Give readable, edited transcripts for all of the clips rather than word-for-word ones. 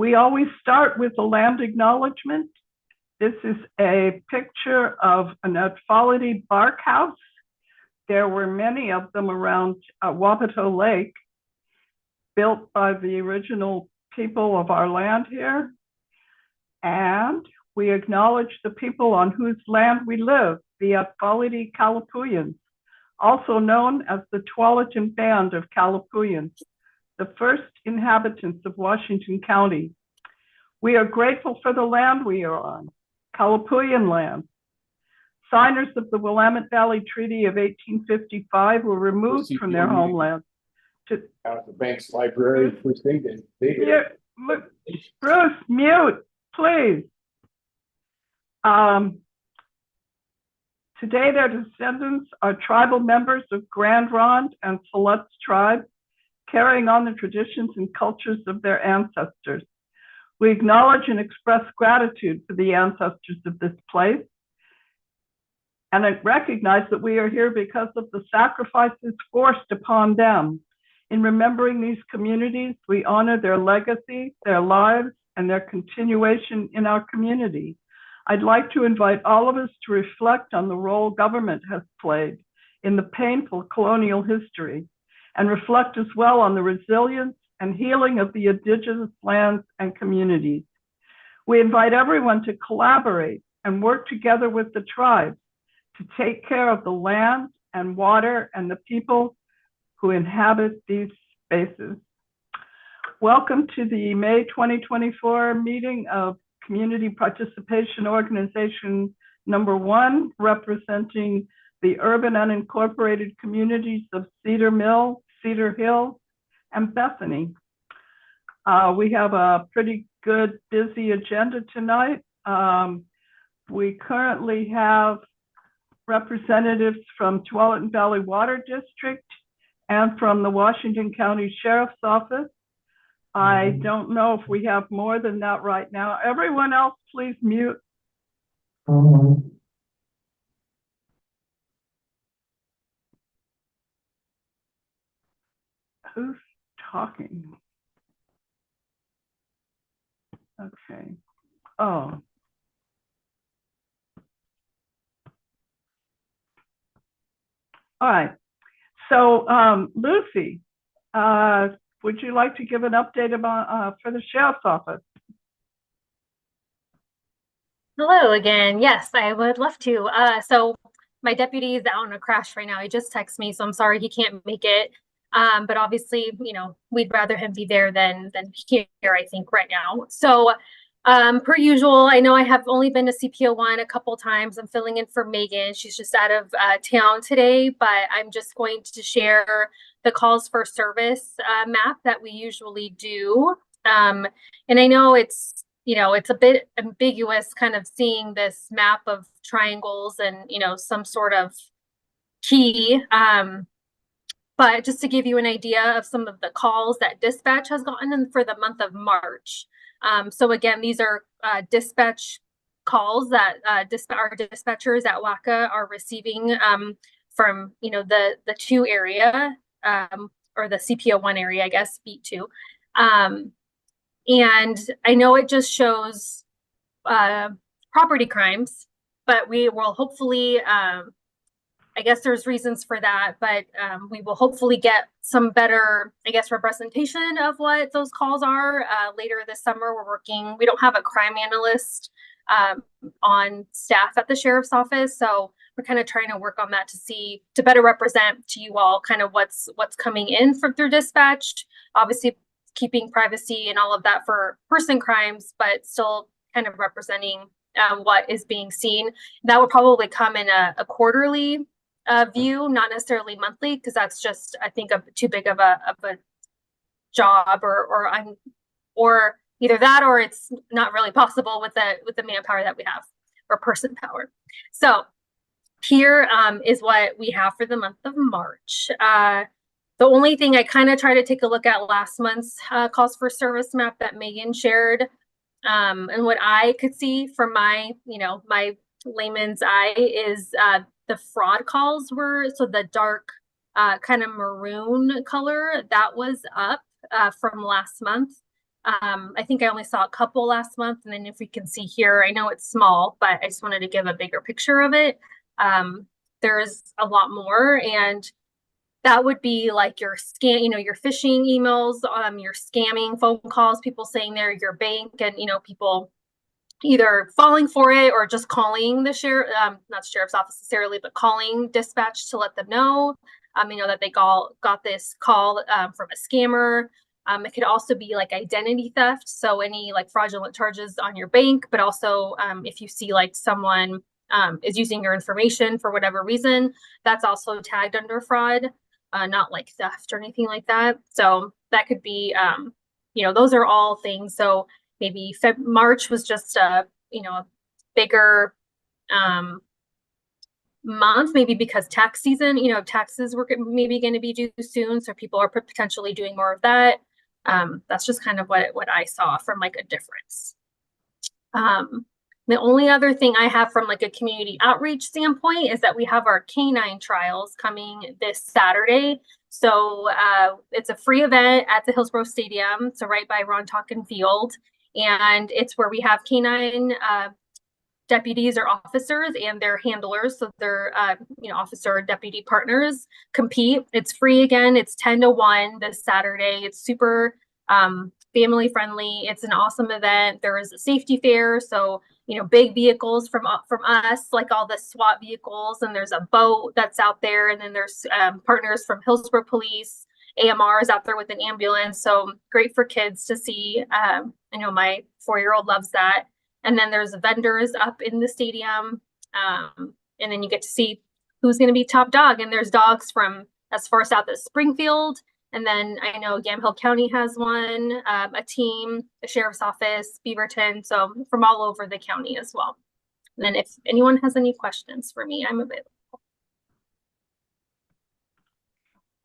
We always start with a land acknowledgement. This is a picture of an Atfolity bark house. There were many of them around Wapato Lake, built by the original people of our land here. And we acknowledge the people on whose land we live, the Atfolity Kalapuyans, also known as the Tualatin Band of Kalapuyans, the first inhabitants of Washington County. We are grateful for the land we are on, Kalapuyan land. Signers of the Willamette Valley Treaty of 1855 were removed from their homeland. Out at the Banks Library, which they did. Bruce, mute, please. Today, their descendants are tribal members of Grand Ronde and Siletz tribe, carrying on the traditions and cultures of their ancestors. We acknowledge and express gratitude for the ancestors of this place, and I recognize that we are here because of the sacrifices forced upon them. In remembering these communities, we honor their legacy, their lives, and their continuation in our community. I'd like to invite all of us to reflect on the role government has played in the painful colonial history, and reflect as well on the resilience and healing of the indigenous lands and communities. We invite everyone to collaborate and work together with the tribes to take care of the land and water and the people who inhabit these spaces. Welcome to the May 2024 meeting of Community Participation Organization number 1, representing the urban unincorporated communities of Cedar Mill, Cedar Hill, and Bethany. We have a pretty good, busy agenda tonight. We currently have representatives from Tualatin Valley Water District and from the Washington County Sheriff's Office. I don't know if we have more than that right now. Everyone else, please mute. Who's talking? Okay. Oh. All right. So, Lucy, would you like to give an update about for the Sheriff's Office? Hello again. Yes, I would love to. So my deputy is out on a crash right now. He just texted me, so I'm sorry he can't make it. But obviously, you know, we'd rather him be there than here, I think, right now. So per usual, I know I have only been to CPO 1 a couple times. I'm filling in for Megan. She's just out of town today, but I'm just going to share the calls for service map that we usually do. And I know it's, you know, it's a bit ambiguous kind of seeing this map of triangles and, you know, some sort of key. But just to give you an idea of some of the calls that dispatch has gotten in for the month of March. So again, these are dispatch calls that our dispatchers at WACA are receiving from, you know, the 2 area or the CPO 1 area, I guess, beat 2. And I know it just shows property crimes, but we will hopefully, I guess there's reasons for that, but we will hopefully get some better, I guess, representation of what those calls are later this summer. We don't have a crime analyst on staff at the Sheriff's Office, so we're kind of trying to work on that to better represent to you all kind of what's coming in through dispatch. Obviously, keeping privacy and all of that for person crimes, but still kind of representing what is being seen. That would probably come in a quarterly view, not necessarily monthly, because that's just, I think, too big of a job, or either that, or it's not really possible with the manpower that we have, or person power. So here is what we have for the month of March. The only thing I kind of tried to take a look at last month's calls for service map that Megan shared, and what I could see from my layman's eye is the fraud calls were, so the dark kind of maroon color, that was up from last month. I think I only saw a couple last month, and then if we can see here, I know it's small, but I just wanted to give a bigger picture of it. There's a lot more, and that would be like your your phishing emails, your scamming phone calls, people saying they're your bank, and people either falling for it or just calling the sheriff, not sheriff's office necessarily, but calling dispatch to let them know, that they got this call from a scammer. It could also be like identity theft, so any like fraudulent charges on your bank, but also if you see like someone is using your information for whatever reason, that's also tagged under fraud, not like theft or anything like that. So that could be, those are all things. So maybe March was just a bigger month, maybe because tax season, taxes were maybe going to be due soon, so people are potentially doing more of that. That's just kind of what I saw from like a difference. The only other thing I have from like a community outreach standpoint is that we have our canine trials coming this Saturday. So it's a free event at the Hillsborough Stadium, so right by Ron Tonkin Field. And it's where we have canine deputies or officers and their handlers, so their officer or deputy partners compete. It's free again. It's 10 to 1 this Saturday. It's super family friendly. It's an awesome event. There is a safety fair, so big vehicles from us, like all the SWAT vehicles, and there's a boat that's out there, and then there's partners from Hillsborough Police. AMR is out there with an ambulance, so great for kids to see. I know my 4-year-old loves that. And then there's vendors up in the stadium, and then you get to see who's going to be top dog. And there's dogs from as far south as Springfield, and then I know Yamhill County has one, a team, the sheriff's office, Beaverton, so from all over the county as well. And then if anyone has any questions for me, I'm available.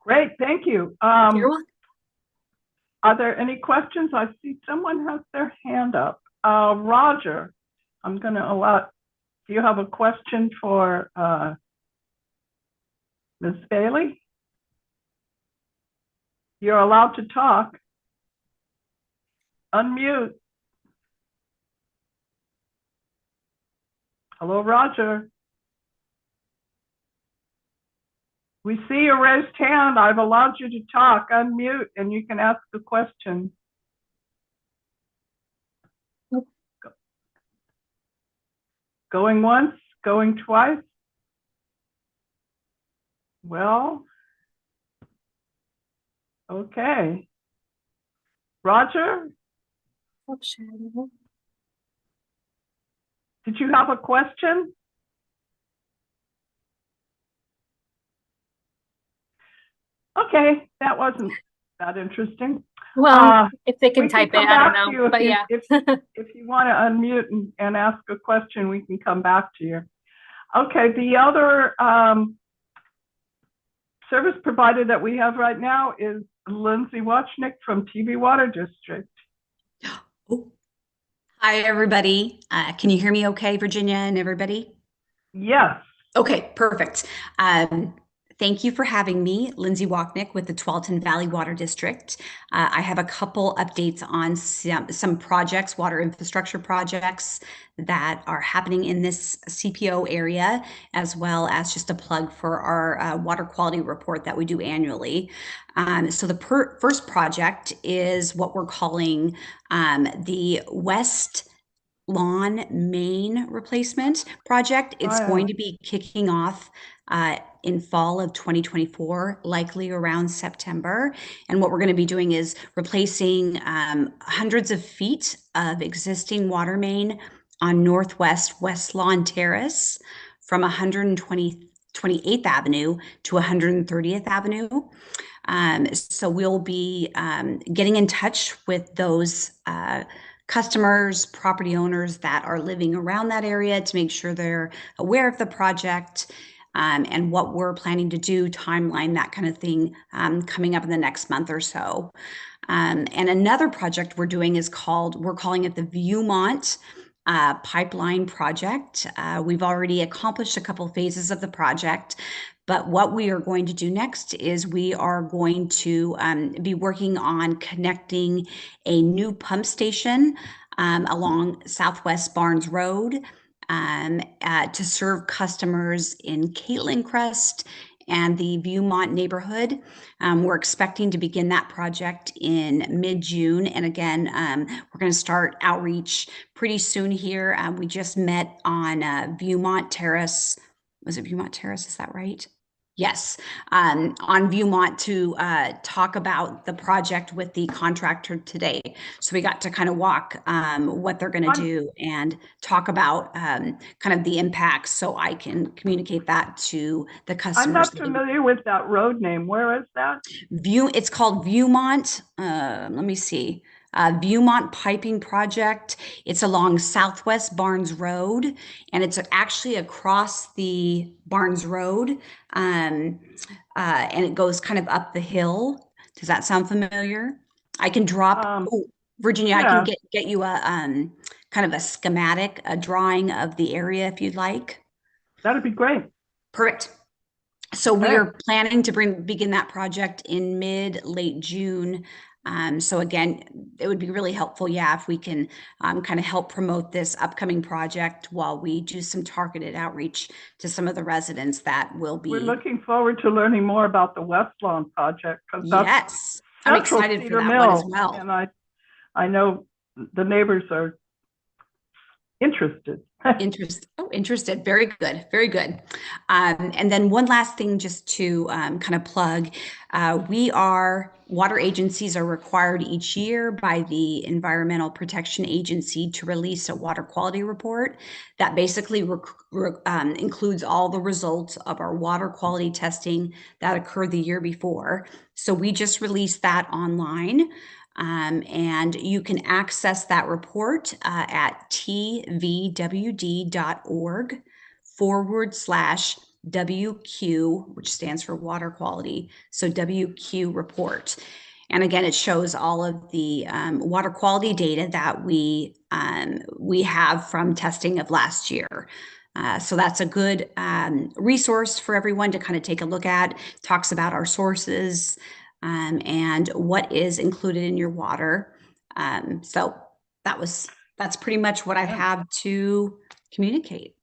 Great, thank you. You're welcome. Are there any questions? I see someone has their hand up. Roger, I'm going to allow, do you have a question for Ms. Bailey? You're allowed to talk. Unmute. Hello, Roger. We see your raised hand. I've allowed you to talk. Unmute and you can ask a question. Going once, going twice. Well, okay. Roger, did you have a question? Okay, that wasn't that interesting. Well, if they can type it, I don't know, but yeah. If you want to unmute and ask a question, we can come back to you. Okay, the other service provider that we have right now is Lindsay Wachnick from TV Water District. Oh. Hi, everybody. Can you hear me okay, Virginia and everybody? Yes. Okay, perfect. Thank you for having me, Lindsay Wachnick with the Tualatin Valley Water District. I have a couple updates on some projects, water infrastructure projects that are happening in this CPO area, as well as just a plug for our water quality report that we do annually. So the first project is what we're calling the West Lawn Main Replacement Project. It's going to be kicking off in fall of 2024, likely around September. And what we're going to be doing is replacing hundreds of feet of existing water main on Northwest West Lawn Terrace from 128th Avenue to 130th Avenue. So we'll be getting in touch with those customers, property owners that are living around that area to make sure they're aware of the project and what we're planning to do, timeline, that kind of thing, coming up in the next month or so. And another project we're doing is we're calling it the Viewmont Pipeline Project. We've already accomplished a couple phases of the project, But what we are going to do next is we are going to be working on connecting a new pump station along Southwest Barnes Road to serve customers in Caitlin Crest and the Viewmont neighborhood. We're expecting to begin that project in mid-June. And again, we're going to start outreach pretty soon here. We just met on Viewmont Terrace. Was it Viewmont Terrace? Is that right? Yes, on Viewmont to talk about the project with the contractor today. So we got to kind of walk what they're going to do and talk about kind of the impacts, so I can communicate that to the customers. I'm not familiar with that road name. Where is that? It's called Viewmont. Let me see. Viewmont Piping Project. It's along Southwest Barnes Road, and it's actually across the Barnes Road, and it goes kind of up the hill. Does that sound familiar? I can drop, Virginia, yeah. I can get you a kind of a schematic, a drawing of the area if you'd like. That'd be great. Perfect. So we are planning to begin that project in late June. So again, it would be really helpful, if we can kind of help promote this upcoming project while we do some targeted outreach to some of the residents that will be. We're looking forward to learning more about the West Lawn project. Yes, I'm excited for that one as well. And I know the neighbors are interested. Interested. Very good. Very good. And then one last thing just to kind of plug, water agencies are required each year by the Environmental Protection Agency to release a water quality report that basically includes all the results of our water quality testing that occurred the year before. So we just released that online. And you can access that report at tvwd.org/WQ, which stands for water quality. So WQ report. And again, it shows all of the water quality data that we have from testing of last year. So that's a good resource for everyone to kind of take a look at. Talks about our sources, and what is included in your water. So that's pretty much what I have to communicate.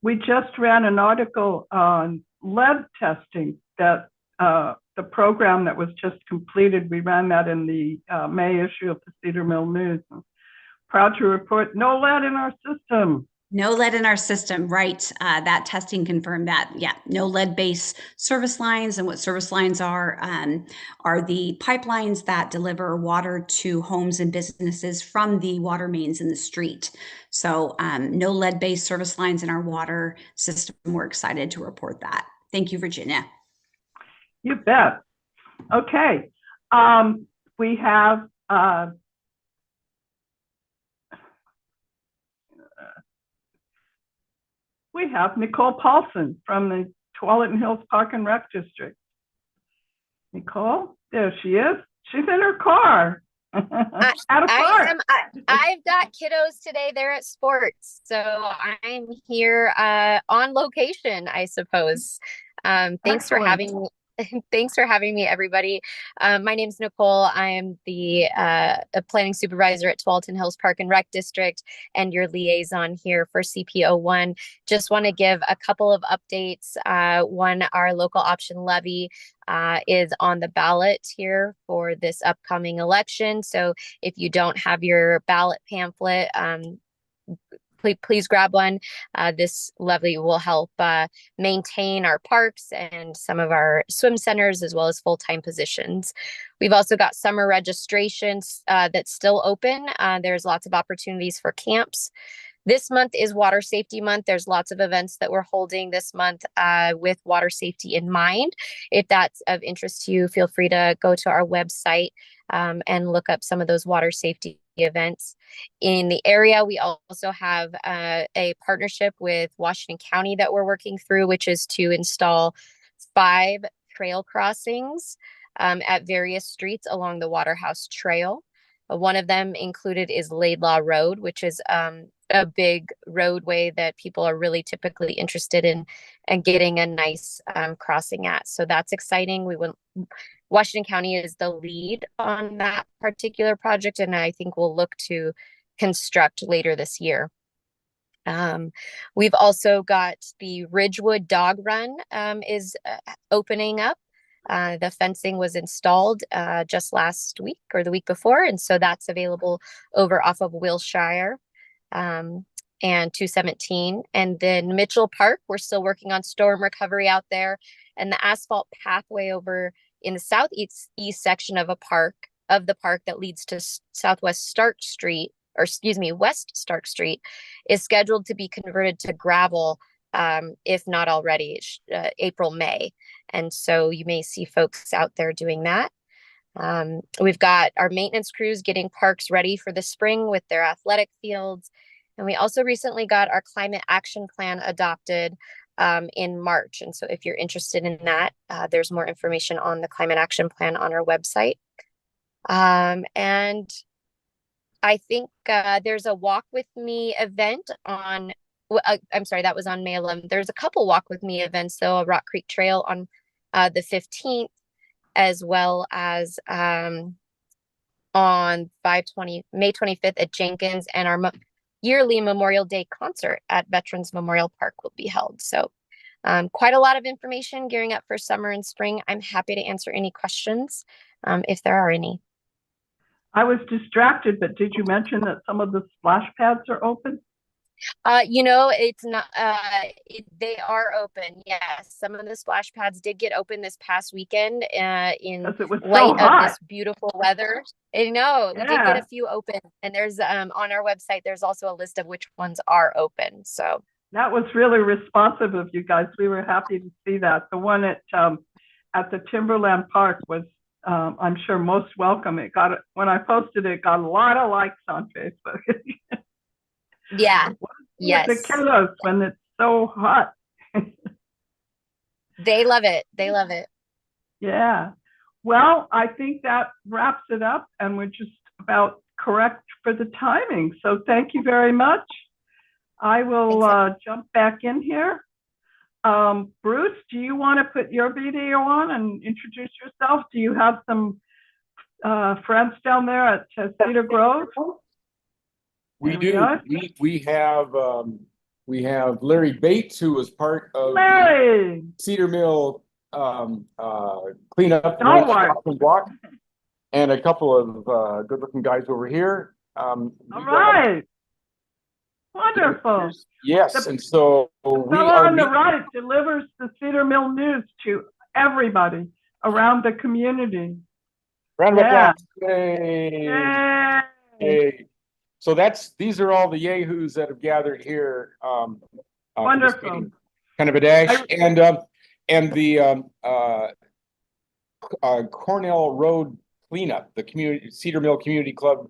We just ran an article on lead testing that the program that was just completed. We ran that in the May issue of the Cedar Mill News. Proud to report no lead in our system. No lead in our system, right? That testing confirmed that, no lead-based service lines. And what service lines are the pipelines that deliver water to homes and businesses from the water mains in the street. So no lead-based service lines in our water system. We're excited to report that. Thank you, Virginia. You bet. Okay. We have Nicole Paulson from the Tualatin Hills Park and Rec District. Nicole, there she is. She's in her car. At a park. I've got kiddos today. They're at sports, so I'm here on location, I suppose. Thanks for having me. Thanks for having me, everybody. My name's Nicole. I am the planning supervisor at Tualatin Hills Park and Rec District and your liaison here for CPO1. Just want to give a couple of updates. One, our local option levy is on the ballot here for this upcoming election. So if you don't have your ballot pamphlet, please grab one. This levy will help maintain our parks and some of our swim centers, as well as full-time positions. We've also got summer registrations that's still open. There's lots of opportunities for camps. This month is Water Safety Month. There's lots of events that we're holding this month with water safety in mind. If that's of interest to you, feel free to go to our website and look up some of those water safety events. In the area, we also have a partnership with Washington County that we're working through, which is to install 5 trail crossings at various streets along the Waterhouse Trail. One of them included is Laidlaw Road, which is a a big roadway that people are really typically interested in and getting a nice crossing at. So that's exciting. Washington County is the lead on that particular project, and I think we'll look to construct later this year. We've also got the Ridgewood Dog Run is opening up. The fencing was installed just last week or the week before, and so that's available over off of Wilshire and 217. And then Mitchell Park, we're still working on storm recovery out there, and the asphalt pathway over in the southeast section of the park that leads to Southwest Stark Street, or excuse me, West Stark Street, is scheduled to be converted to gravel, if not already, April, May. And so you may see folks out there doing that. We've got our maintenance crews getting parks ready for the spring with their athletic fields. And we also recently got our climate action plan adopted in March. And so if you're interested in that, there's more information on the climate action plan on our website. And I think there's a Walk With Me event on, I'm sorry, that was on May 11th. There's a couple Walk With Me events, though, a Rock Creek Trail on the 15th, as well as on May 25th at Jenkins, and our yearly Memorial Day concert at Veterans Memorial Park will be held. So quite a lot of information gearing up for summer and spring. I'm happy to answer any questions if there are any. I was distracted, but did you mention that some of the splash pads are open? It's not, they are open. Yes. Some of the splash pads did get open this past weekend, in light of this beautiful weather. I know, we did get a few open, and there's, on our website, there's also a list of which ones are open. So that was really responsive of you guys. We were happy to see that. The one at the Timberland Park was, I'm sure, most welcome. When I posted it, got a lot of likes on Facebook. Yeah. Yes. The kiddos when it's so hot. They love it. They love it. Yeah. Well, I think that wraps it up, and we're just about correct for the timing. So thank you very much. I will jump back in here. Bruce, do you want to put your video on and introduce yourself? Do you have some friends down there at Cedar Grove? We do. We have Larry Bates, who was part of Cedar Mill cleanup walk, and a couple of good-looking guys over here. All right. Wonderful. Yes, and so we are on the right delivers the Cedar Mill news to everybody around the community. Round of applause. Yay. Yay. So these are all the yahoos that have gathered here. Wonderful. Kind of a dash, and the Cornell Road cleanup, the Cedar Mill Community Club.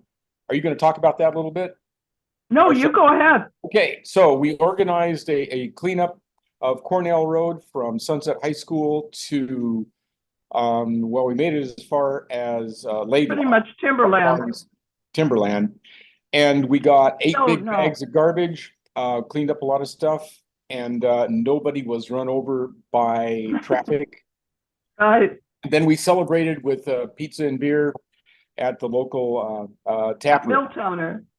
Are you going to talk about that a little bit? No, you go ahead. Okay, so we organized a cleanup of Cornell Road from Sunset High School to, well, we made it as far as Laidlaw. Pretty much Timberland. And we got 8 big bags of garbage, cleaned up a lot of stuff, and nobody was run over by traffic. Right. Then we celebrated with pizza and beer at the local tap room.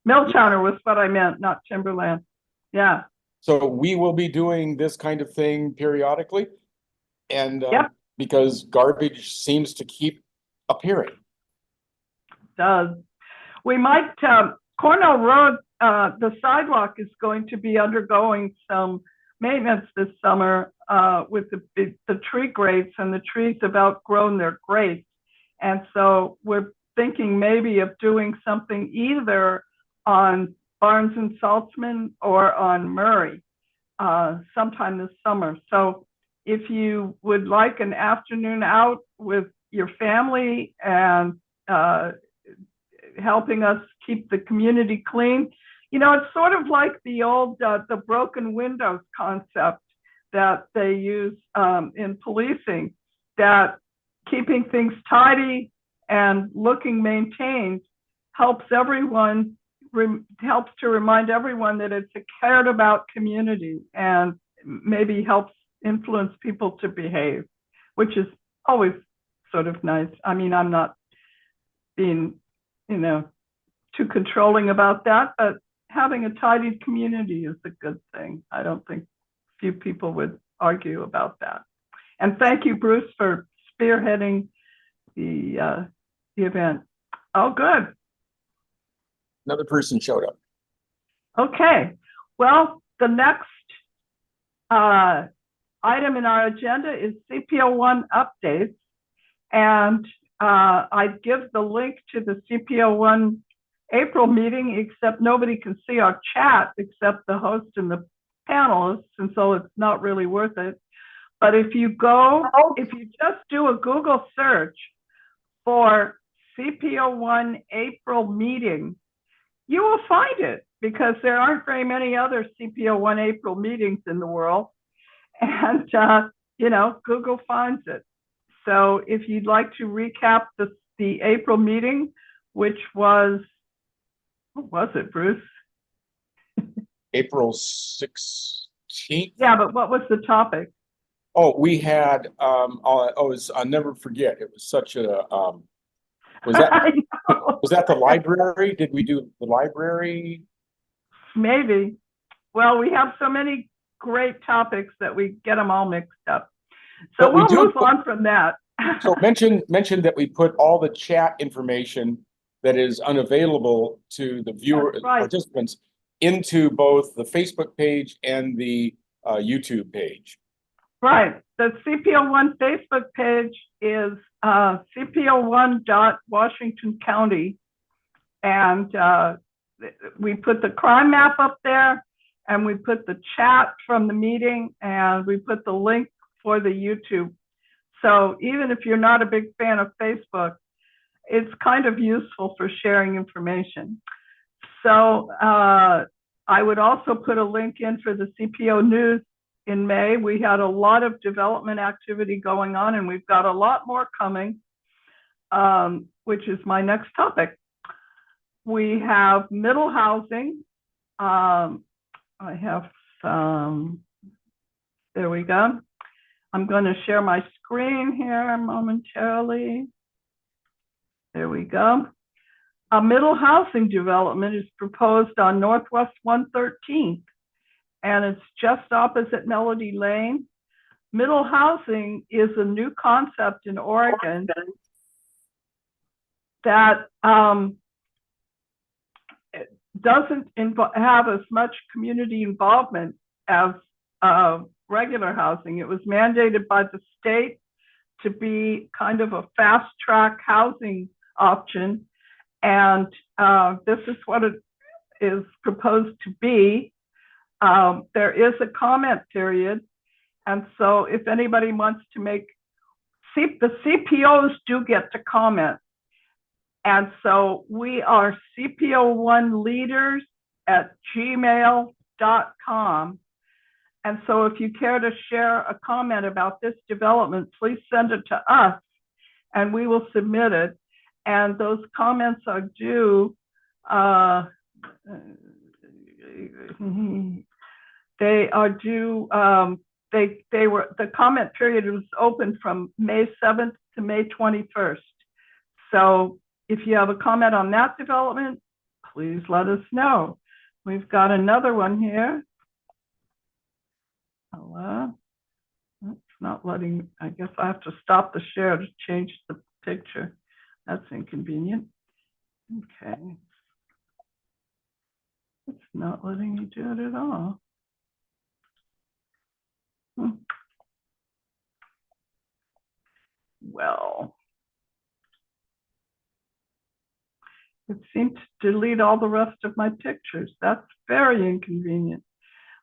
Milltowner was what I meant, not Timberland. Yeah. So we will be doing this kind of thing periodically, and because garbage seems to keep appearing. It does. We might, Cornell Road, the sidewalk is going to be undergoing some maintenance this summer with the tree grates, and the trees have outgrown their grates. And so we're thinking maybe of doing something either on Barnes and Saltzman or on Murray sometime this summer. So if you would like an afternoon out with your family and helping us keep the community clean, it's sort of like the old the broken windows concept that they use in policing, that keeping things tidy and looking maintained helps everyone helps to remind everyone that it's a cared about community and maybe helps influence people to behave, which is always sort of nice. I mean, I'm not being, too controlling about that, but having a tidy community is a good thing. I don't think few people would argue about that. And thank you, Bruce, for spearheading the event. Oh, good. Another person showed up. Okay. Well, the next item in our agenda is CPO1 updates. And I'd give the link to the CPO1 April meeting, except nobody can see our chat except the host and the panelists, and so it's not really worth it. But if you just do a Google search for CPO1 April meeting, you will find it, because there aren't very many other CPO1 April meetings in the world. And, Google finds it. So if you'd like to recap the April meeting, which was, what was it, Bruce? April 16th. Yeah, but what was the topic? Oh, we had, I'll never forget. It was such a, was that the library? Did we do the library? Maybe. Well, we have so many great topics that we get them all mixed up. So we'll move on from that. So mention that we put all the chat information that is unavailable to the viewer participants into both the Facebook page and the YouTube page. Right. The CPO1 Facebook page is CPO1.Washington County. And we put the crime map up there, and we put the chat from the meeting, and we put the link for the YouTube. So even if you're not a big fan of Facebook, it's kind of useful for sharing information. So I would also put a link in for the CPO News in May. We had a lot of development activity going on, and we've got a lot more coming, which is my next topic. We have middle housing. I have some, there we go. I'm going to share my screen here momentarily. There we go. A middle housing development is proposed on Northwest 113th, and it's just opposite Melody Lane. Middle housing is a new concept in Oregon that doesn't have as much community involvement as regular housing. It was mandated by the state to be kind of a fast track housing option. And this is what it is proposed to be. There is a comment period. And so if anybody wants to make, the CPOs do get to comment. And so we are CPO1leaders@gmail.com. And so if you care to share a comment about this development, please send it to us and we will submit it. And those comments are due, they are due, the comment period was open from May 7th to May 21st. So if you have a comment on that development, please let us know. We've got another one here. It's not letting, I guess I have to stop the share to change the picture. That's inconvenient. Okay. It's not letting me do it at all. Well, it seemed to delete all the rest of my pictures. That's very inconvenient.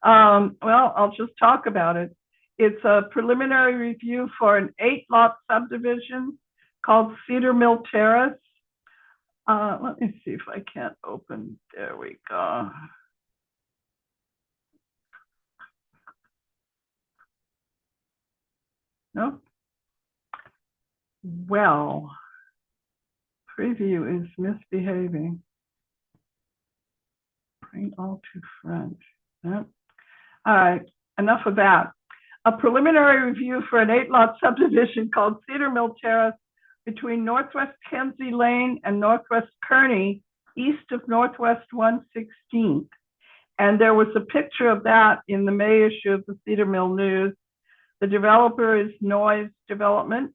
Well, I'll just talk about it. It's a preliminary review for an 8-lot subdivision called Cedar Mill Terrace. Let me see if I can't open. There we go. Nope. Well, preview is misbehaving. Green all to French. Yep. All right, enough of that. A preliminary review for an 8-lot subdivision called Cedar Mill Terrace between Northwest Kenzie Lane and Northwest Kearney, east of Northwest 116th. And there was a picture of that in the May issue of the Cedar Mill News. The developer is Noise Development,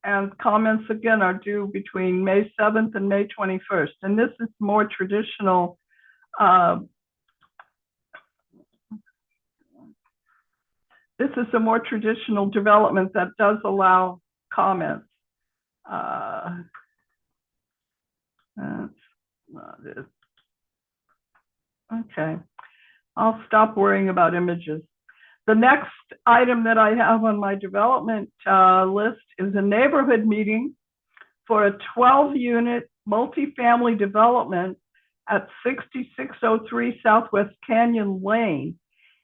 and comments again are due between May 7th and May 21st. And this is more traditional this is a more traditional development that does allow comments. That's not it. Okay, I'll stop worrying about images. The next item that I have on my development list is a neighborhood meeting for a 12-unit multifamily development at 6603 Southwest Canyon Lane.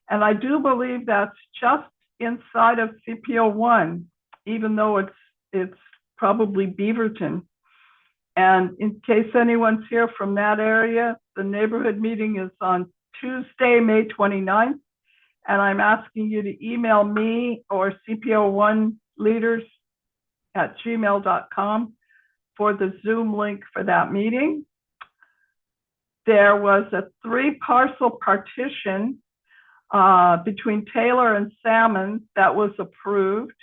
And I do believe that's just inside of CPO 1, even though it's probably Beaverton. And in case anyone's here from that area, the neighborhood meeting is on Tuesday, May 29th. And I'm asking you to email me or CPO1leaders@gmail.com for the Zoom link for that meeting. There was a 3-parcel partition between Taylor and Salmon that was approved.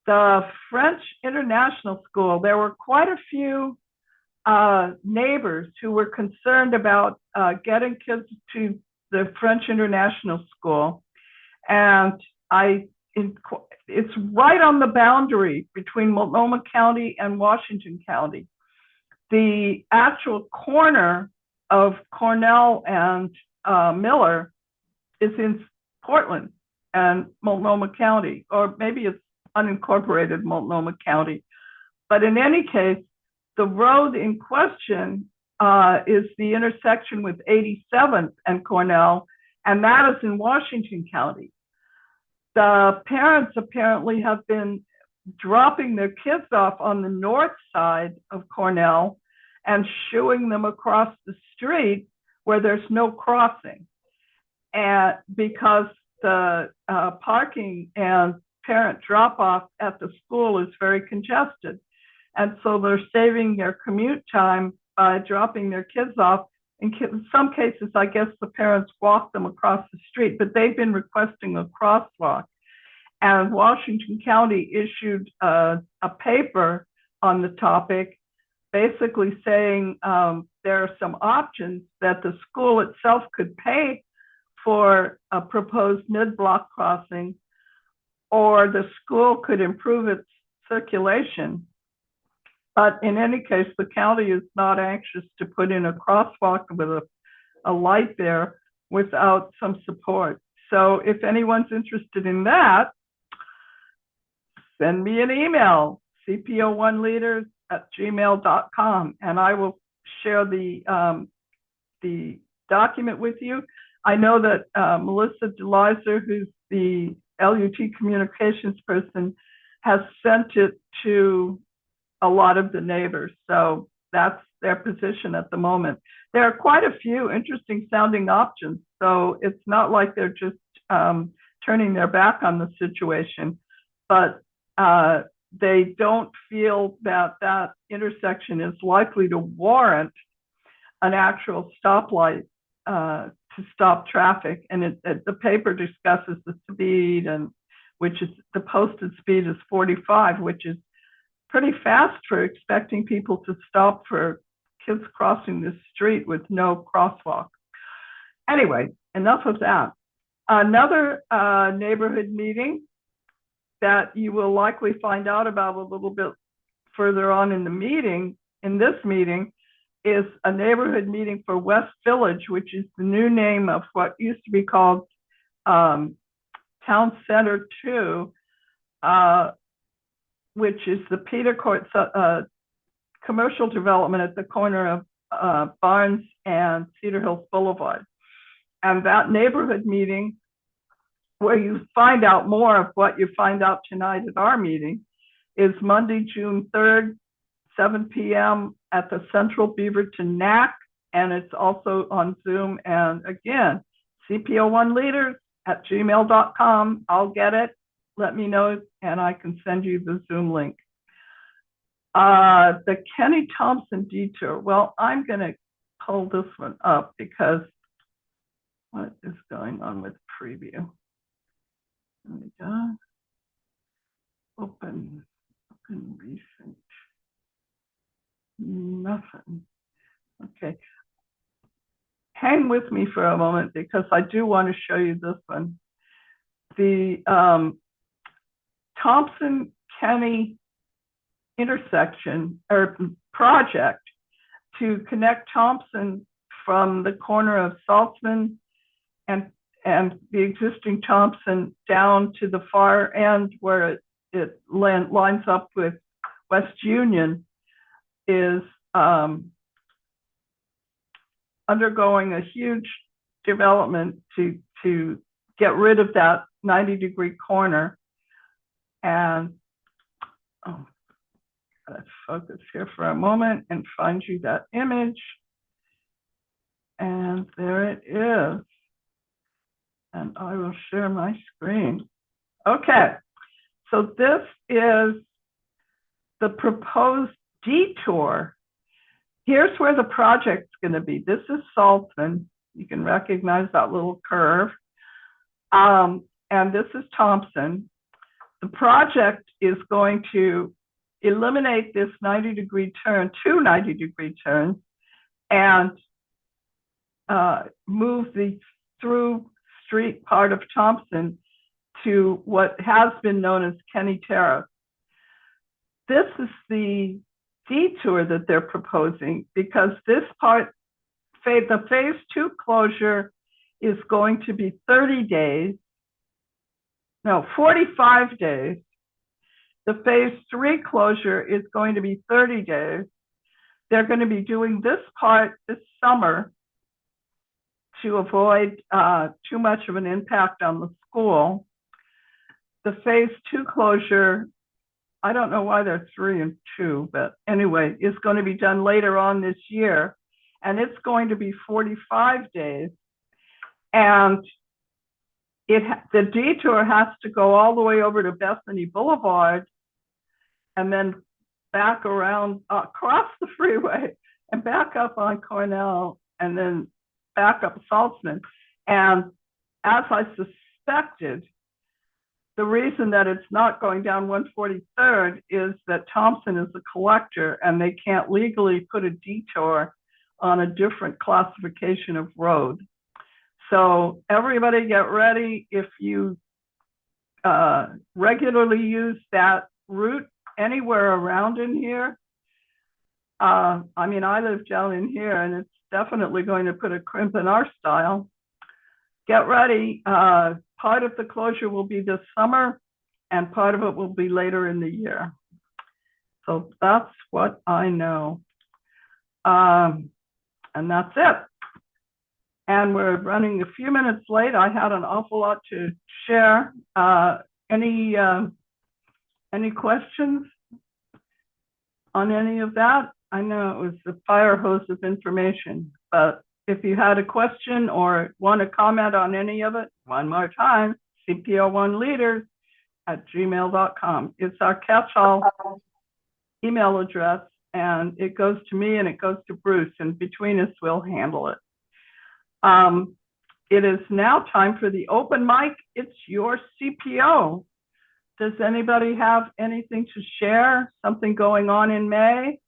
The French International School, there were quite a few neighbors who were concerned about getting kids to the French International School. And it's right on the boundary between Multnomah County and Washington County. The actual corner of Cornell and Miller is in Portland and Multnomah County, or maybe it's unincorporated Multnomah County. But in any case, the road in question is the intersection with 87th and Cornell, and that is in Washington County. The parents apparently have been dropping their kids off on the north side of Cornell and shooing them across the street where there's no crossing. And because the parking and parent drop-off at the school is very congested. And so they're saving their commute time by dropping their kids off. In some cases, I guess the parents walk them across the street, but they've been requesting a crosswalk. And Washington County issued a paper on the topic, basically saying there are some options that the school itself could pay for a proposed mid-block crossing, or the school could improve its circulation. But in any case, the county is not anxious to put in a crosswalk with a light there without some support. So if anyone's interested in that, send me an email, cpo1leaders@gmail.com, and I will share the document with you. I know that Melissa DeLizer, who's the LUT communications person, has sent it to a lot of the neighbors. So that's their position at the moment. There are quite a few interesting sounding options. So it's not like they're just turning their back on the situation, but they don't feel that that intersection is likely to warrant an actual stoplight to stop traffic. And the paper discusses the speed, and which is the posted speed is 45, which is pretty fast for expecting people to stop for kids crossing the street with no crosswalk. Anyway, enough of that. Another neighborhood meeting that you will likely find out about a little bit further on in the meeting, in this meeting, is a neighborhood meeting for West Village, which is the new name of what used to be called Town Center 2, which is the Peter Court commercial development at the corner of Barnes and Cedar Hills Boulevard. And that neighborhood meeting, where you find out more of what you find out tonight at our meeting, is Monday, June 3rd, 7 p.m. at the Central Beaverton NAC and it's also on Zoom. And again, CPO1leaders@gmail.com. I'll get it. Let me know, and I can send you the Zoom link. The Kenny Thompson detour. Well, I'm going to pull this one up because what is going on with preview? There we go. Open recent. Nothing. Okay. Hang with me for a moment because I do want to show you this one. The Thompson-Kenny intersection or project to connect Thompson from the corner of Saltzman and the existing Thompson down to the far end where it lines up with West Union is undergoing a huge development to get rid of that 90-degree corner. And let's focus here for a moment and find you that image. And there it is. And I will share my screen. Okay, so this is the proposed detour. Here's where the project's going to be. This is Saltzman. You can recognize that little curve. And this is Thompson. The project is going to eliminate this 90-degree turn, 2 90-degree turns, and move the through street part of Thompson to what has been known as Kenny Terrace. This is the detour that they're proposing because this part, the phase 2 closure is going to be 45 days. The phase 3 closure is going to be 30 days. They're going to be doing this part this summer to avoid too much of an impact on the school. The phase 2 closure, I don't know why they're 3 and 2, but anyway, is going to be done later on this year. And it's going to be 45 days. And the detour has to go all the way over to Bethany Boulevard and then back around across the freeway and back up on Cornell and then back up Saltzman. And as I suspected, the reason that it's not going down 143rd is that Thompson is a collector and they can't legally put a detour on a different classification of road. So everybody get ready. If you regularly use that route anywhere around in here, I mean, I live down in here and it's definitely going to put a crimp in our style. Get ready. Part of the closure will be this summer and part of it will be later in the year. So that's what I know. And that's it. And we're running a few minutes late. I had an awful lot to share. Any questions on any of that? I know it was a fire hose of information, but if you had a question or want to comment on any of it, one more time, CPO1leaders@gmail.com. It's our catch-all email address, and it goes to me and it goes to Bruce, and between us, we'll handle it. It is now time for the open mic. It's your CPO. Does anybody have anything to share? Something going on in May?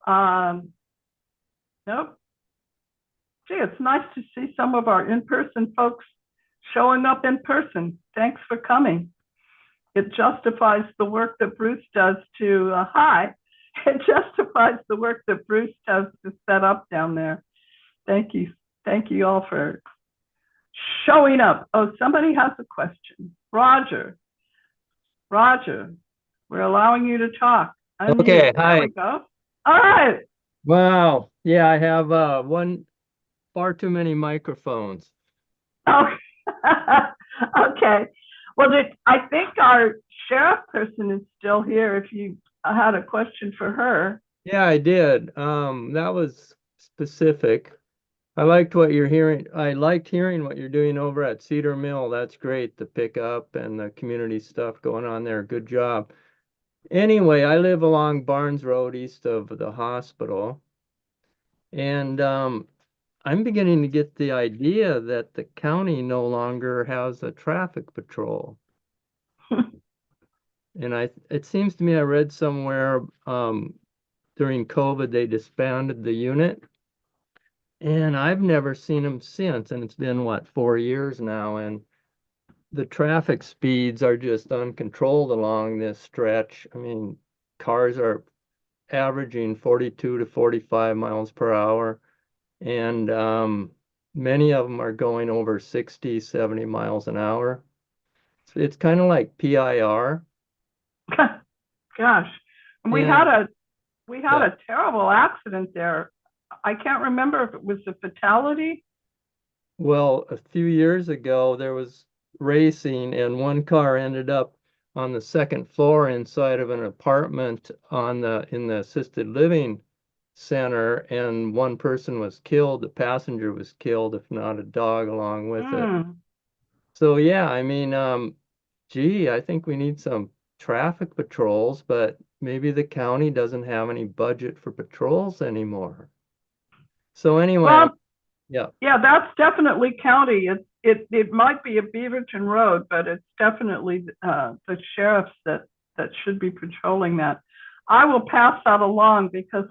Nope. Gee, it's nice to see some of our in-person folks showing up in person. Thanks for coming. It justifies the work that Bruce does to, it justifies the work that Bruce does to set up down there. Thank you. Thank you all for showing up. Oh, somebody has a question. Roger, we're allowing you to talk. Okay, hi. There we go. All right. Wow. Yeah, I have far too many microphones. Oh, okay. Well, I think our sheriff person is still here if you had a question for her. Yeah, I did. That was specific. I liked what you're hearing. I liked hearing what you're doing over at Cedar Mill. That's great. The pickup and the community stuff going on there. Good job. Anyway, I live along Barnes Road east of the hospital. And I'm beginning to get the idea that the county no longer has a traffic patrol. And it seems to me I read somewhere during COVID they disbanded the unit. And I've never seen them since. And it's been, what, 4 years now. And the traffic speeds are just uncontrolled along this stretch. I mean, cars are averaging 42 to 45 miles per hour. And many of them are going over 60, 70 miles an hour. It's kind of like PIR. Gosh, and we Yeah. had a terrible accident there. I can't remember if it was a fatality. Well, a few years ago, there was racing, and one car ended up on the second floor inside of an apartment in the assisted living center, and one person was killed. The passenger was killed, if not a dog along with it. So yeah, I mean, gee, I think we need some traffic patrols, but maybe the county doesn't have any budget for patrols anymore. So anyway, Well, yeah. Yeah, that's definitely county. It might be a Beaverton Road, but it's definitely the sheriffs that should be patrolling that. I will pass that along because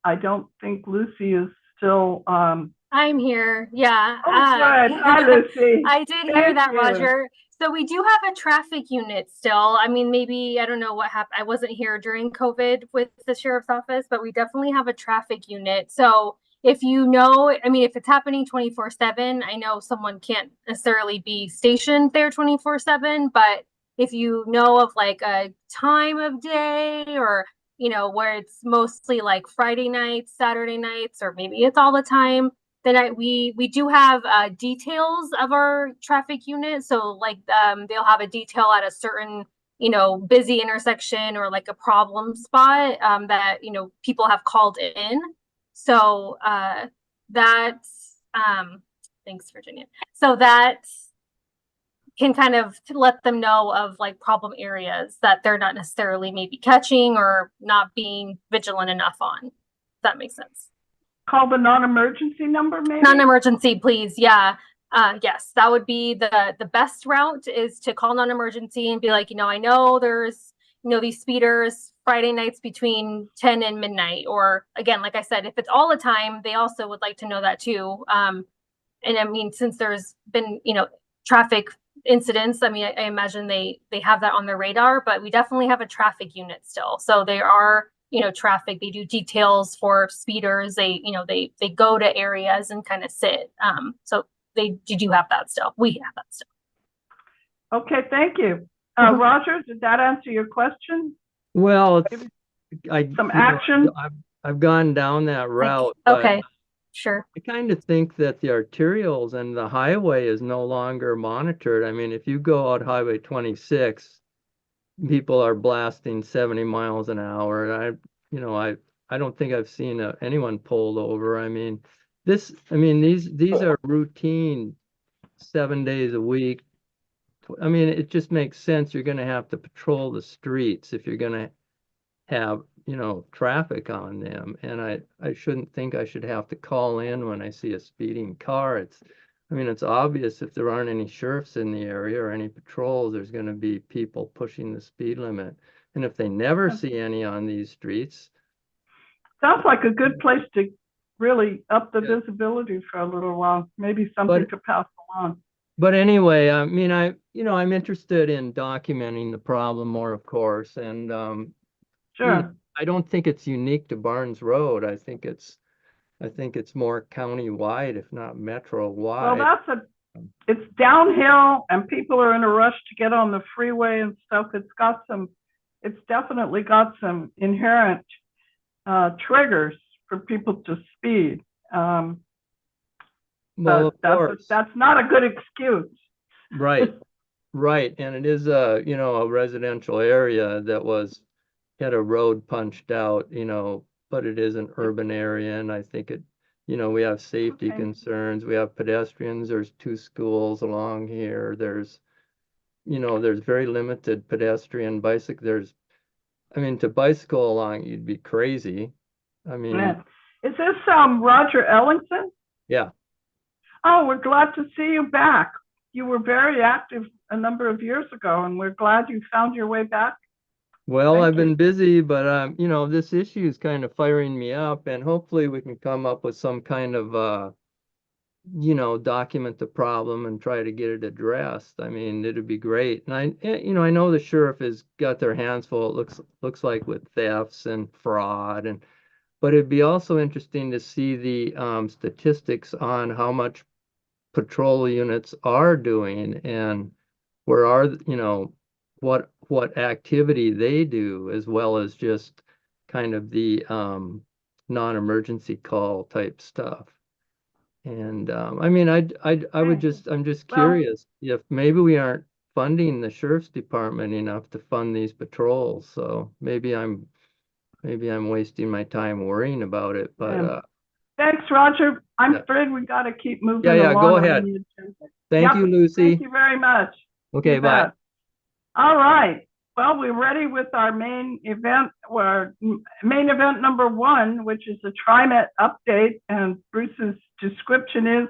I don't think Lucy is still. I'm here. Yeah. Oh, good. Hi, Lucy. I did hear Thank that, you. Roger. So we do have a traffic unit still. I mean, maybe, I don't know what happened. I wasn't here during COVID with the sheriff's office, but we definitely have a traffic unit. So if you know, I mean, if it's happening 24/7, I know someone can't necessarily be stationed there 24/7, but if you know of like a time of day or, you know, where it's mostly like Friday nights, Saturday nights, or maybe it's all the time, then we do have details of our traffic unit. So like they'll have a detail at a certain, you know, busy intersection or like a problem spot that, you know, people have called in. So that's thanks, Virginia. So that can kind of let them know of like problem areas that they're not necessarily maybe catching or not being vigilant enough on. If that makes sense. Call the non-emergency number, maybe? Non-emergency, please. Yeah. Yes, that would be the best route, is to call non-emergency and be like, you know, I know there's, you know, these speeders Friday nights between 10 and midnight. Or again, like I said, if it's all the time, they also would like to know that too. And I mean, since there's been, you know, traffic incidents, I mean, I imagine they have that on their radar, but we definitely have a traffic unit still. So they are, you know, traffic, they do details for speeders. They, you know, they go to areas and kind of sit. So they do have that still. We have that still. Okay, thank you. Roger, did that answer your question? Well, some action. I've gone down that route. Okay, sure. I kind of think that the arterials and the highway is no longer monitored. I mean, if you go out Highway 26, people are blasting 70 miles an hour. I don't think I've seen anyone pulled over. I mean, these are routine 7 days a week. I mean, it just makes sense. You're going to have to patrol the streets if you're going to have, you know, traffic on them. And I shouldn't think I should have to call in when I see a speeding car. It's obvious if there aren't any sheriffs in the area or any patrols, there's going to be people pushing the speed limit. And if they never see any on these streets. Sounds like a good place to really up the visibility for a little while. Maybe something to pass along. But anyway, I mean, I'm interested in documenting the problem more, of course. And sure. I don't think it's unique to Barnes Road. I think it's more county-wide, if not metro-wide. Well, it's downhill and people are in a rush to get on the freeway and stuff. It's definitely got some inherent triggers for people to speed. Well, of course. That's not a good excuse. Right. Right. And it is a residential area that had a road punched out, but it is an urban area. And I think You know, we have safety Okay. concerns, we have pedestrians, there's 2 schools along here, there's, you know, there's very limited pedestrian bicycle, I mean, to bicycle along, you'd be crazy. I mean, Yeah. Is this Roger Ellingson? yeah. Oh, we're glad to see you back. You were very active a number of years ago, and we're glad you found your way back. Well, Thank I've been you. busy, but you know, this issue is kind of firing me up, and hopefully we can come up with some kind of you know, document the problem and try to get it addressed. I mean, it'd be great. And you know, I know the sheriff has got their hands full. It looks like with thefts and fraud, but it'd be also interesting to see the statistics on how much patrol units are doing and where are, you know, what activity they do, as well as just kind of the non-emergency call type stuff. And I mean, I'm just Well, curious if maybe we aren't funding the sheriff's department enough to fund these patrols. So maybe I'm wasting my time worrying about it, but yeah. Thanks, Roger. I'm yeah. afraid we got to keep moving Yeah, along. go on ahead. the agenda. Thank Yep. you, Lucy. Thank you very much. Okay, You bye. bet. All right. Well, we're ready with our main event, or main event number 1, which is the TriMet update. And Bruce's description is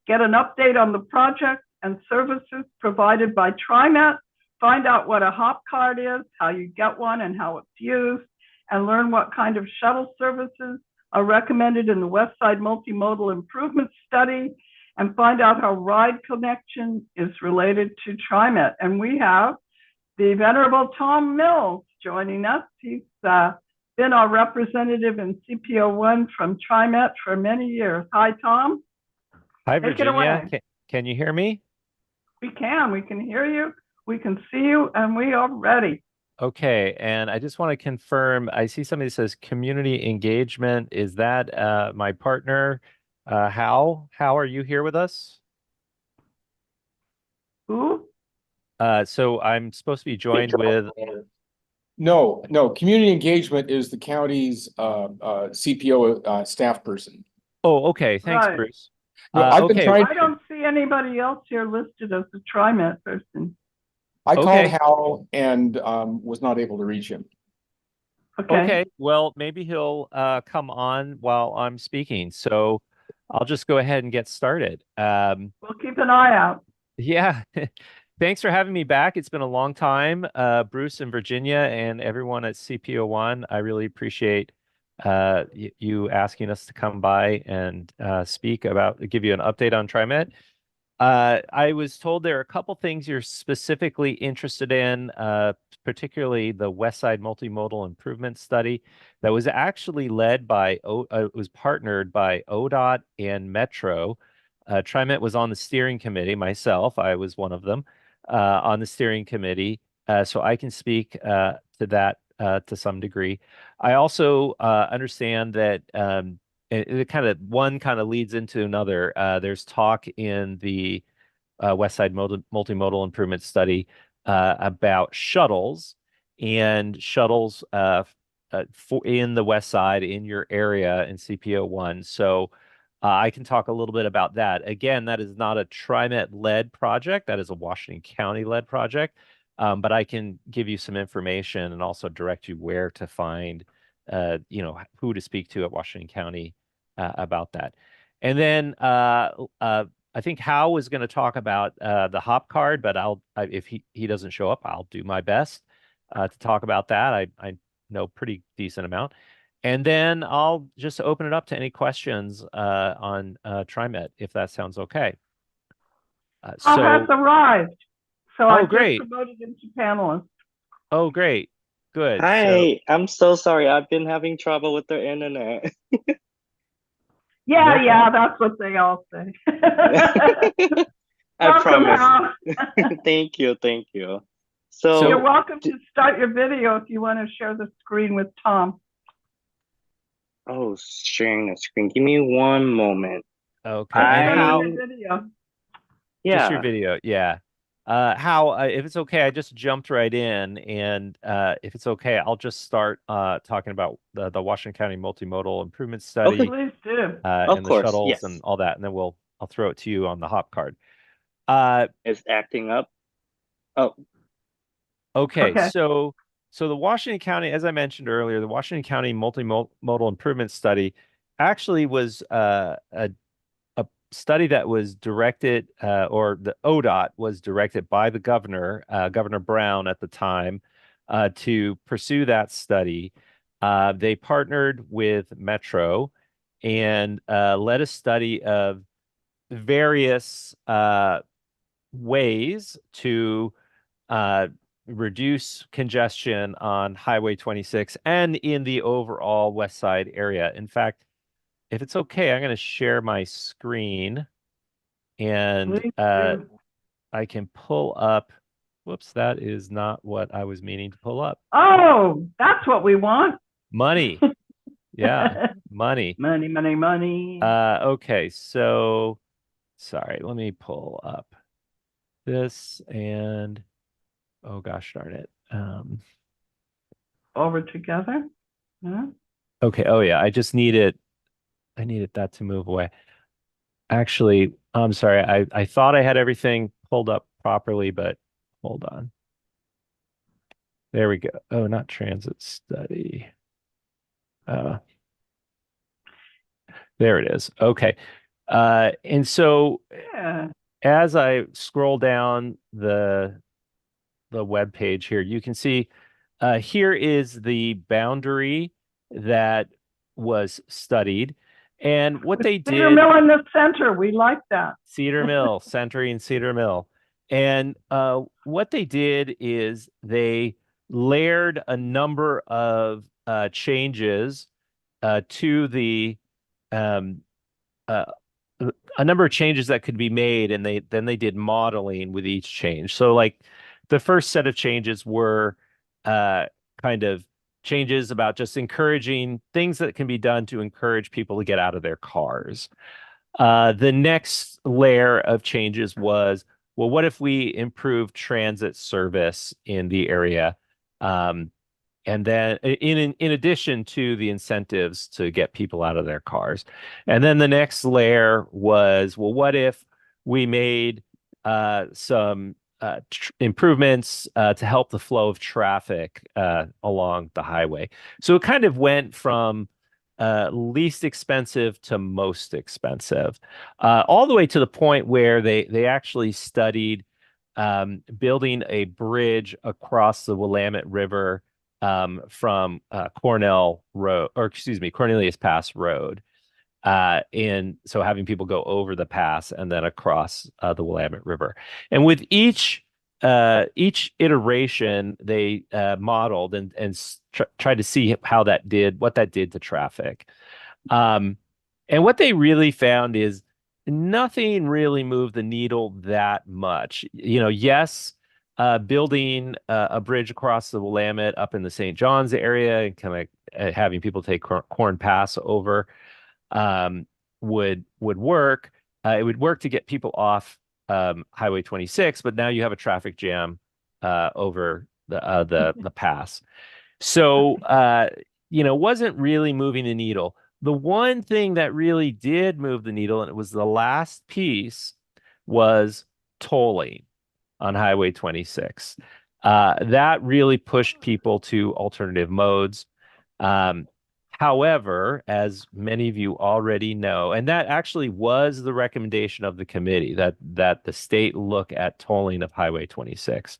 get an update on the project and services provided by TriMet, find out what a hop card is, how you get one and how it's used, and learn what kind of shuttle services are recommended in the West Side Multimodal Improvement Study, and find out how ride connection is related to TriMet. And we have the Venerable Tom Mills joining us. He's been our representative in CPO1 from TriMet for many years. Hi, Tom. Hi, Take it Virginia. away. Can you hear me? We can hear you, we can see you, and we are ready. Okay, and I just want to confirm, I see somebody says community engagement. Is that my partner, Hal? Hal, are you here with us? Who? So I'm supposed to be joined with, No, community engagement is the county's CPO staff person. oh, okay, thanks, Right. Bruce. No, I've been Okay, trying. I don't see anybody else here listed as a TriMet person. I called Okay. Hal and was not able to reach him. okay, well, maybe he'll come on while I'm speaking. So I'll just go ahead and get started. We'll keep an eye out. Yeah. Thanks for having me back. It's been a long time, Bruce and Virginia and everyone at CPO1. I really appreciate you asking us to come by and give you an update on TriMet. I was told there are a couple things you're specifically interested in, particularly the West Side Multimodal Improvement Study that was actually led by, was partnered by ODOT and Metro. TriMet was on the steering committee, myself, I was one of them, on the steering committee. So I can speak to that to some degree. I also understand that one kind of leads into another. There's talk in the West Side Multimodal Improvement Study about shuttles and shuttles in the West Side in your area in CPO1. So I can talk a little bit about that. Again, that is not a TriMet-led project. That is a Washington County-led project. But I can give you some information and also direct you where to find, who to speak to at Washington County about that. And then I think Hal was going to talk about the hop card, but if he doesn't show up, I'll do my best to talk about that. I know pretty decent amount. And then I'll just open it up to any questions on TriMet, if that sounds okay. Hal has arrived, so I just great. promoted him to panelist. Oh, great. Good. Hi, I'm so sorry. I've been having trouble with the internet. Yeah, that's what they all say. I Welcome, promise. Hal. Thank you. You're So, welcome to start your video if you want to share the screen with Tom. oh, sharing the screen. Give me one moment. Okay. And Share Hal, your video. just your Yeah. video. Yeah. if it's okay, I just jumped right in, and if it's okay, I'll just start talking about the Washington County Multimodal Improvement Study, Please do. Of and the course, shuttles and yes. all that, and then I'll throw it to you on the hop card. It's acting up. Oh, Okay, Okay. so the Washington County, as I mentioned earlier, the Washington County Multimodal Improvement Study actually was a study that was directed, or the ODOT was directed by the governor, Governor Brown at the time, to pursue that study. They partnered with Metro and led a study of various ways to reduce congestion on Highway 26 and in the overall West Side area. In fact, if it's okay, I'm going to share my screen, and Please do. I can pull up. Whoops, that is not what I was meaning to pull up. Oh, that's what we want. Money. Yeah, money. Money, money, money. Okay, so sorry, let me pull up this, and oh gosh darn it. Over together. Yeah. Okay, oh yeah, I needed that to move away. Actually, I'm sorry. I thought I had everything pulled up properly, but hold on. There we go. Oh, not transit study. There it is. Okay. And so Yeah. as I scroll down the web page here, you can see here is the boundary that was studied. And what they did. Cedar Mill in the center. We like that. Cedar Mill, Century and Cedar Mill. And what they did is they layered a number of changes to the a number of changes that could be made, and then they did modeling with each change. So like the first set of changes were kind of changes about just encouraging things that can be done to encourage people to get out of their cars. The next layer of changes was, well, what if we improve transit service in the area? And then in addition to the incentives to get people out of their cars. And then the next layer was, well, what if we made some improvements to help the flow of traffic along the highway? So it kind of went from least expensive to most expensive, all the way to the point where they actually studied building a bridge across the Willamette River from Cornelius Pass Road. And so having people go over the pass and then across the Willamette River. And with each iteration, they modeled and tried to see what that did to traffic. And what they really found is nothing really moved the needle that much. Yes, building a bridge across the Willamette up in the St. John's area and kind of having people take Corn Pass over would work. It would work to get people off Highway 26, but now you have a traffic jam over the pass. So wasn't really moving the needle. The one thing that really did move the needle, and it was the last piece, was tolling on Highway 26. That really pushed people to alternative modes. However, as many of you already know, and that actually was the recommendation of the committee, that the state look at tolling of Highway 26.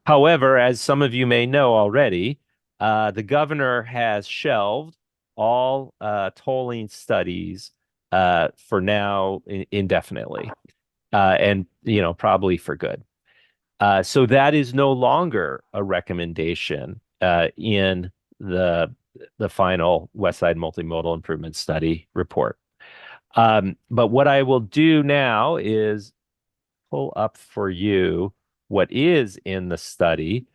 However, as some of you may know already, the governor has shelved all tolling studies for now indefinitely, and probably for good. So that is no longer a recommendation in the final West Side Multimodal Improvement Study report. But what I will do now is pull up for you what is in the study.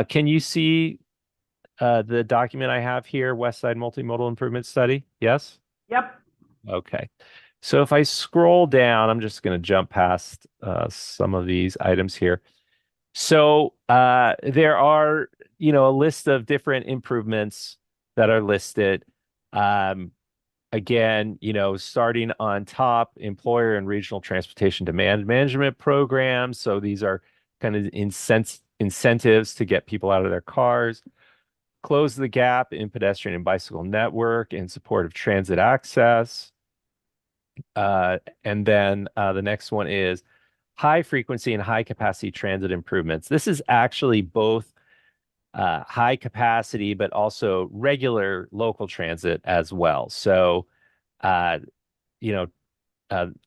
Can you see the document I have here, West Side Multimodal Improvement Study? Yes? Yep. Okay. So if I scroll down, I'm just going to jump past some of these items here. So there are, a list of different improvements that are listed. Again, starting on top, employer and regional transportation demand management programs. So these are kind of incentives to get people out of their cars. Close the gap in pedestrian and bicycle network in support of transit access. And then the next one is high frequency and high capacity transit improvements. This is actually both high capacity, but also regular local transit as well. So, you know,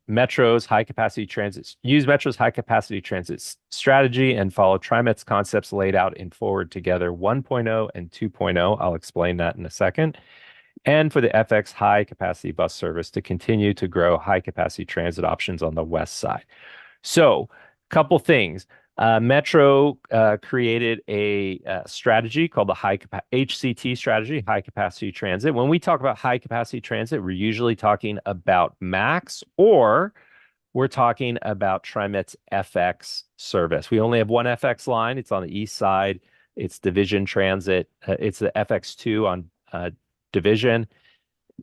Metro's high capacity transit, use Metro's high capacity transit strategy and follow TriMet's concepts laid out in Forward Together 1.0 and 2.0. I'll explain that in a second. And for the FX high capacity bus service to continue to grow high capacity transit options on the west side. So, couple things. Metro created a strategy called the HCT strategy, high capacity transit. When we talk about high capacity transit, we're usually talking about MAX, or we're talking about TriMet's FX service. We only have one FX line. It's on the east side. It's Division Transit. It's the FX2 on Division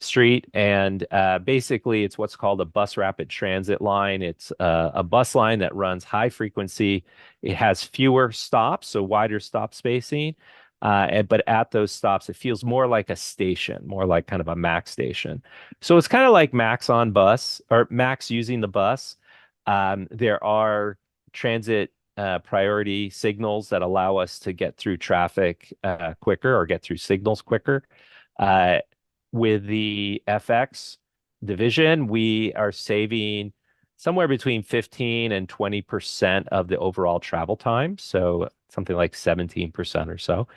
Street, and basically it's what's called a bus rapid transit line. It's a bus line that runs high frequency. It has fewer stops, so wider stop spacing, but at those stops it feels more like a station, more like kind of a MAX station. So it's kind of like MAX on bus, or MAX using the bus. There are transit priority signals that allow us to get through traffic quicker, or get through signals quicker. With the FX division, we are saving somewhere between 15 and 20% of the overall travel time. So something like 17% or so.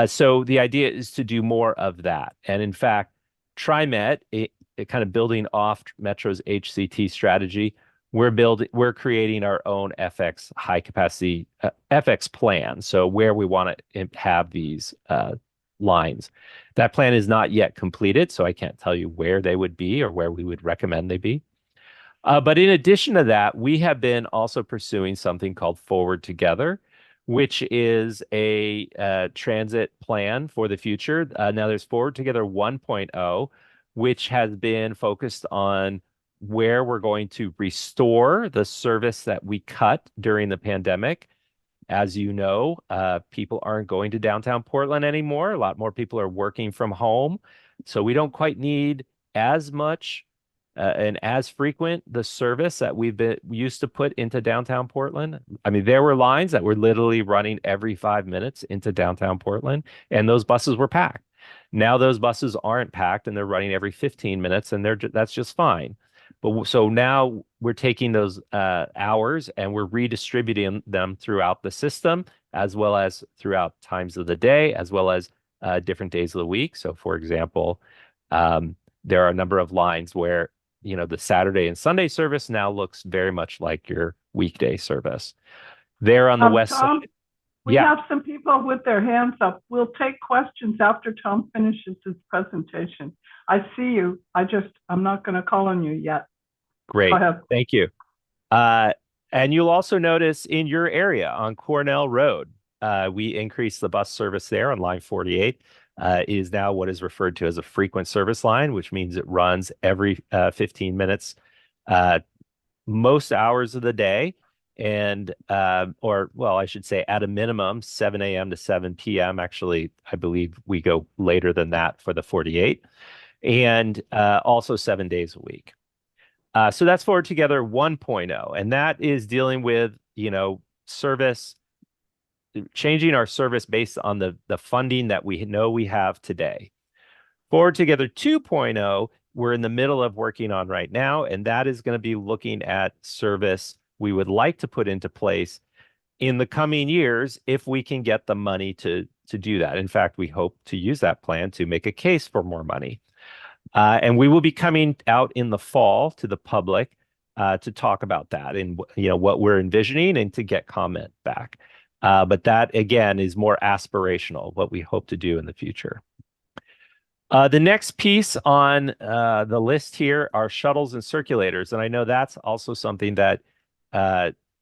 So the idea is to do more of that. And in fact, TriMet, it kind of building off Metro's HCT strategy, we're creating our own FX high capacity FX plan. So where we want to have these lines. That plan is not yet completed, so I can't tell you where they would be or where we would recommend they be. But in addition to that, we have been also pursuing something called Forward Together, which is a transit plan for the future. Now there's Forward Together 1.0, which has been focused on where we're going to restore the service that we cut during the pandemic. As you know, people aren't going to downtown Portland anymore. A lot more people are working from home. So we don't quite need as much and as frequent the service that we used to put into downtown Portland. I mean, there were lines that were literally running every 5 minutes into downtown Portland, and those buses were packed. Now those buses aren't packed and they're running every 15 minutes, and that's just fine. But so now we're taking those hours and we're redistributing them throughout the system, as well as throughout times of the day, as well as different days of the week. So, for example, there are a number of lines where, the Saturday and Sunday service now looks very much like your weekday service. There on the west Tom, side. We have some people with their hands up. We'll take questions after Tom finishes his presentation. I see you. I'm not going to call on you yet. Great. Thank you. And you'll also notice in your area on Cornell Road, we increased the bus service there on line 48. Is now what is referred to as a frequent service line, which means it runs every 15 minutes, most hours of the day. And, I should say at a minimum, 7 a.m. to 7 p.m. Actually, I believe we go later than that for the 48, and also 7 days a week. So that's Forward Together 1.0, and that is dealing with, service, changing our service based on the funding that we know we have today. Forward Together 2.0, we're in the middle of working on right now, and that is going to be looking at service we would like to put into place in the coming years if we can get the money to do that. In fact, we hope to use that plan to make a case for more money. And we will be coming out in the fall to the public to talk about that and what we're envisioning and to get comment back. But that again is more aspirational, what we hope to do in the future. The next piece on the list here are shuttles and circulators, and I know that's also something that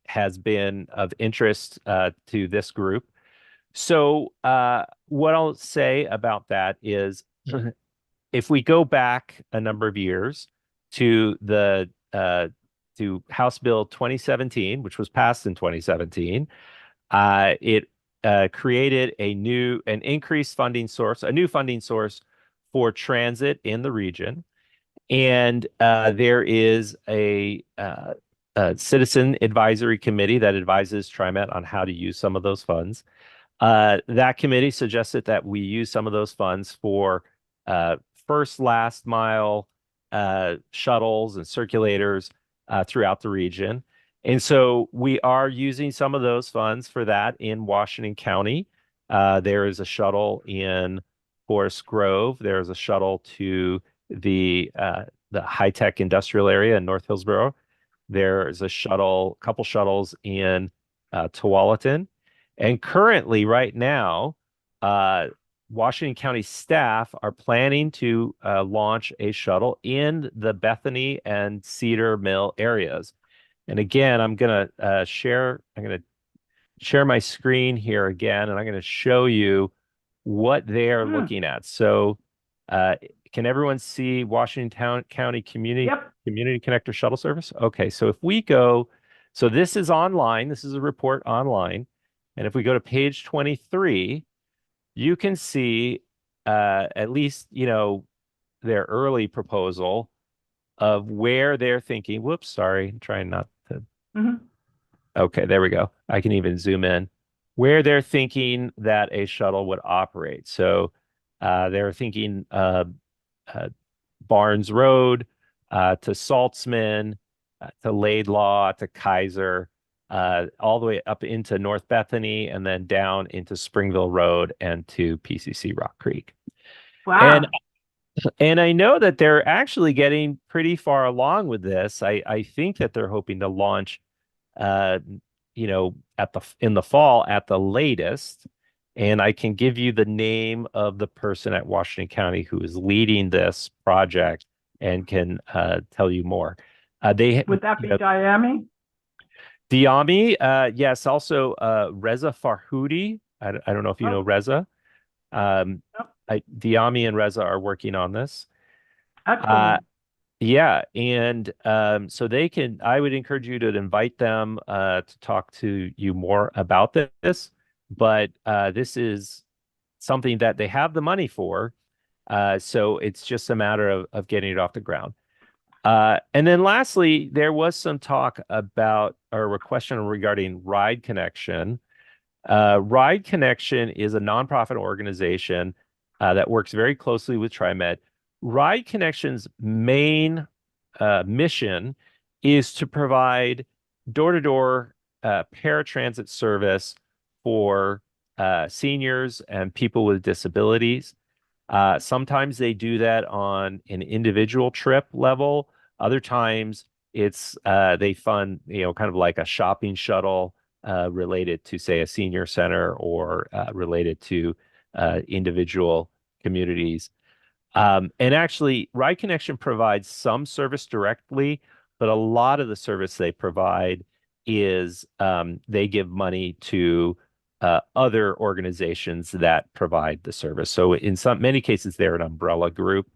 has been of interest to this group. So what I'll say about that is, if we go back a number of years to the to House Bill 2017, which was passed in 2017, it created an increased funding source, a new funding source for transit in the region. And there is a citizen advisory committee that advises TriMet on how to use some of those funds. That committee suggested that we use some of those funds for first, last mile shuttles and circulators throughout the region. And so we are using some of those funds for that in Washington County. There is a shuttle in Forest Grove. There's a shuttle to the high-tech industrial area in North Hillsborough. There's a couple shuttles in Tualatin. And currently, right now, Washington County staff are planning to launch a shuttle in the Bethany and Cedar Mill areas. And again, I'm going to share my screen here again, and I'm going to show you what they're looking at. So can everyone see Washington County Community Connector Shuttle Service? Okay, so if we go, so this is online, this is a report online. And if we go to page 23, you can see at least, their early proposal of where they're thinking. Whoops, sorry, I'm trying not to. Okay, there we go. I can even zoom in. Where they're thinking that a shuttle would operate. So they're thinking Barnes Road to Saltzman, to Laidlaw, to Kaiser, all the way up into North Bethany, and then down into Springville Road and to PCC Rock Creek. Wow. And I know that they're actually getting pretty far along with this. I think that they're hoping to launch, in the fall at the latest. And I can give you the name of the person at Washington County who is leading this project and can tell you more. Would that be Diami? Diami, yes. Also, Reza Farhoudi. I don't know if you know Reza. Diami and Reza are working on this. Excellent. Yeah, and so I would encourage you to invite them to talk to you more about this. But this is something that they have the money for. So it's just a matter of getting it off the ground. And then lastly, there was some talk about, or a question regarding Ride Connection. Ride Connection is a nonprofit organization that works very closely with TriMet. Ride Connection's main mission is to provide door-to-door paratransit service for seniors and people with disabilities. Sometimes they do that on an individual trip level. Other times it's they fund, kind of like a shopping shuttle related to, say, a senior center or related to individual communities. And actually, Ride Connection provides some service directly, but a lot of the service they provide is they give money to other organizations that provide the service. So in many cases, they're an umbrella group.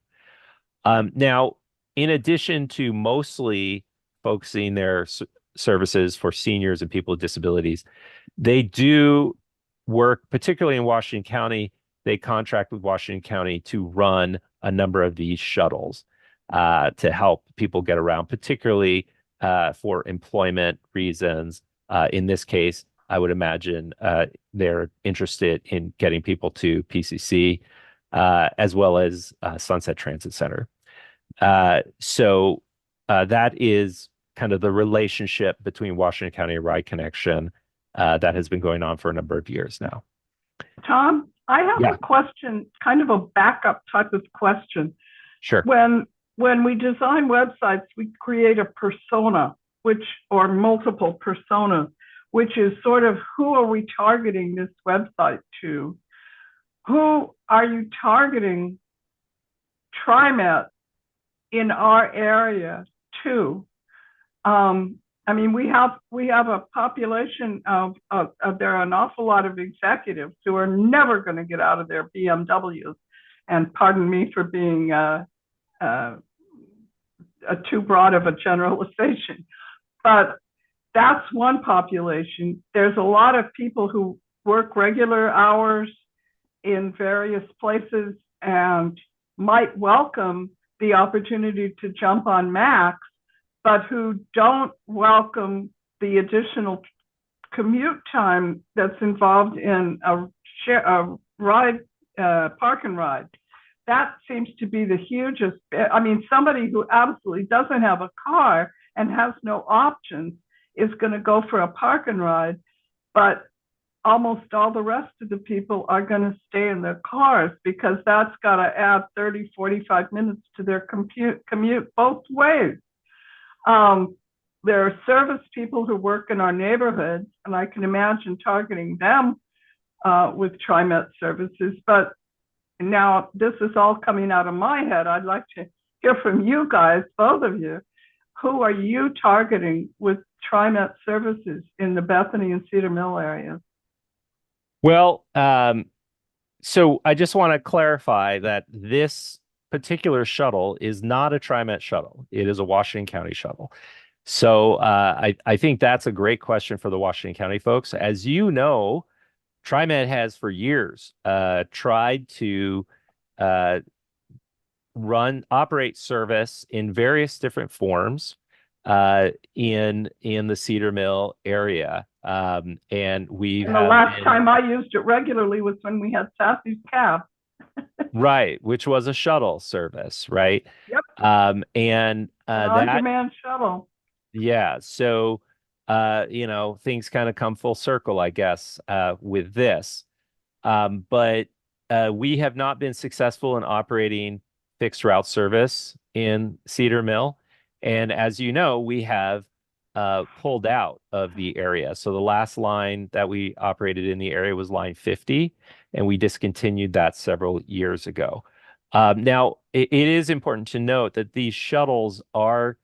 Now, in addition to mostly focusing their services for seniors and people with disabilities, they do work, particularly in Washington County. They contract with Washington County to run a number of these shuttles to help people get around, particularly for employment reasons. In this case, I would imagine they're interested in getting people to PCC as well as Sunset Transit Center. So that is kind of the relationship between Washington County and Ride Connection that has been going on for a number of years now. Tom, I have a question, kind of a backup type of question. Sure. When we design websites, we create a persona, or multiple personas, which is sort of, who are we targeting this website to? Who are you targeting TriMet in our area too. I mean, we have a population of there are an awful lot of executives who are never going to get out of their BMWs, and pardon me for being too broad of a generalization, but that's one population. There's a lot of people who work regular hours in various places and might welcome the opportunity to jump on Max, but who don't welcome the additional commute time that's involved in a ride, park and ride. That seems to be the hugest. I mean, somebody who absolutely doesn't have a car and has no options is going to go for a park and ride, but almost all the rest of the people are going to stay in their cars because that's got to add 30, 45 minutes to their commute both ways. There are service people who work in our neighborhoods, and I can imagine targeting them with TriMet services. But now this is all coming out of my head. I'd like to hear from you guys, both of you. Who are you targeting with TriMet services in the Bethany and Cedar Mill areas? Well, so I just want to clarify that this particular shuttle is not a TriMet shuttle. It is a Washington County shuttle. So I think that's a great question for the Washington County folks. As you know, TriMet has for years tried to operate service in various different forms in the Cedar Mill area. And the last time I used it regularly was when we had Sassy's Cab. Right, which was a shuttle service, right? Yep. And an on-demand shuttle. Yeah, so things kind of come full circle, I guess, with this. But we have not been successful in operating fixed route service in Cedar Mill. And as you know, we have pulled out of the area. So the last line that we operated in the area was line 50, and we discontinued that several years ago. Now, it is important to note that these shuttles are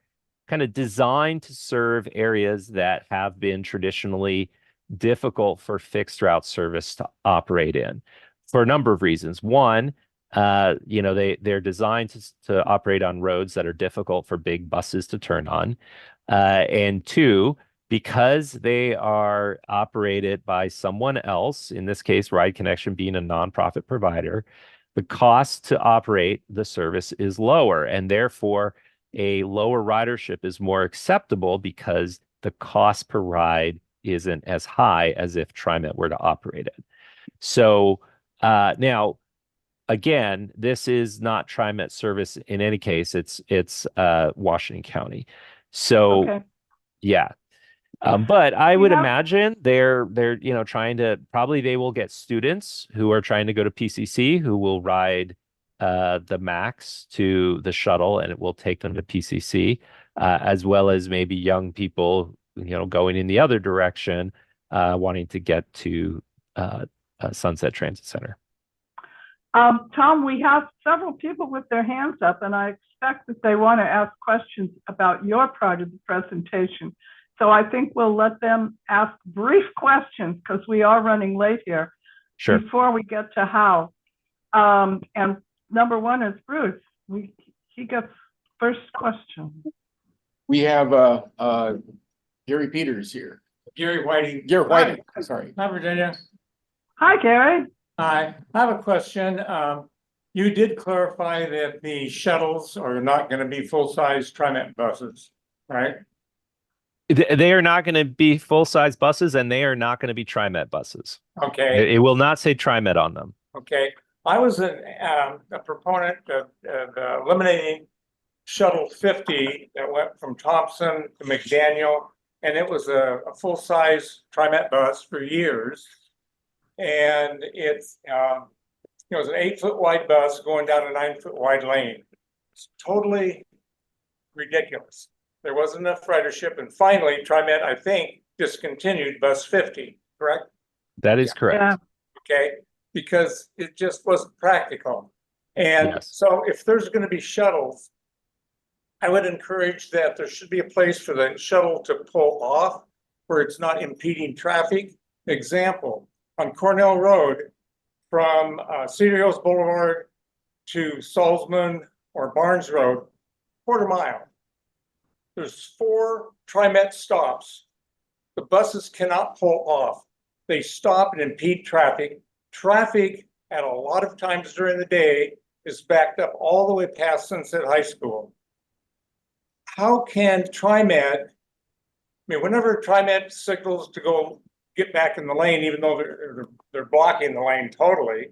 kind of designed to serve areas that have been traditionally difficult for fixed route service to operate in for a number of reasons. One, they're designed to operate on roads that are difficult for big buses to turn on. And two, because they are operated by someone else, in this case, Ride Connection being a nonprofit provider, the cost to operate the service is lower, and therefore a lower ridership is more acceptable because the cost per ride isn't as high as if TriMet were to operate it. So now, again, this is not TriMet service in any case. It's Washington County. So okay. Yeah. But I would imagine they're trying to, probably they will get students who are trying to go to PCC who will ride the Max to the shuttle, and it will take them to PCC, as well as maybe young people, going in the other direction, wanting to get to Sunset Transit Center. Tom, we have several people with their hands up, and I expect that they want to ask questions about your part of the presentation. So I think we'll let them ask brief questions because we are running late here. Sure. Before we get to how. And number one is Bruce. He gets first question. We have Gary Peters here. Gary Whiting. Gary Whiting, sorry. Hi, Virginia. Hi, Gary. Hi, I have a question. You did clarify that the shuttles are not going to be full-size TriMet buses, right? They are not going to be full-size buses, and they are not going to be TriMet buses. Okay. It will not say TriMet on them. Okay. I was a proponent of eliminating Shuttle 50 that went from Thompson to McDaniel, and it was a full-size TriMet bus for years. And it's it was an 8-foot wide bus going down a 9-foot wide lane. It's totally ridiculous. There wasn't enough ridership, and finally TriMet, I think, discontinued bus 50, correct? That is correct. Yeah. Okay, because it just wasn't practical. And Yes. so if there's going to be shuttles, I would encourage that there should be a place for the shuttle to pull off where it's not impeding traffic. Example, on Cornell Road from Cedar Hills Boulevard to Salzman or Barnes Road, quarter mile. There's 4 TriMet stops. The buses cannot pull off. They stop and impede traffic. Traffic at a lot of times during the day is backed up all the way past Sunset High School. How can TriMet, I mean, whenever TriMet signals to go get back in the lane, even though they're blocking the lane totally,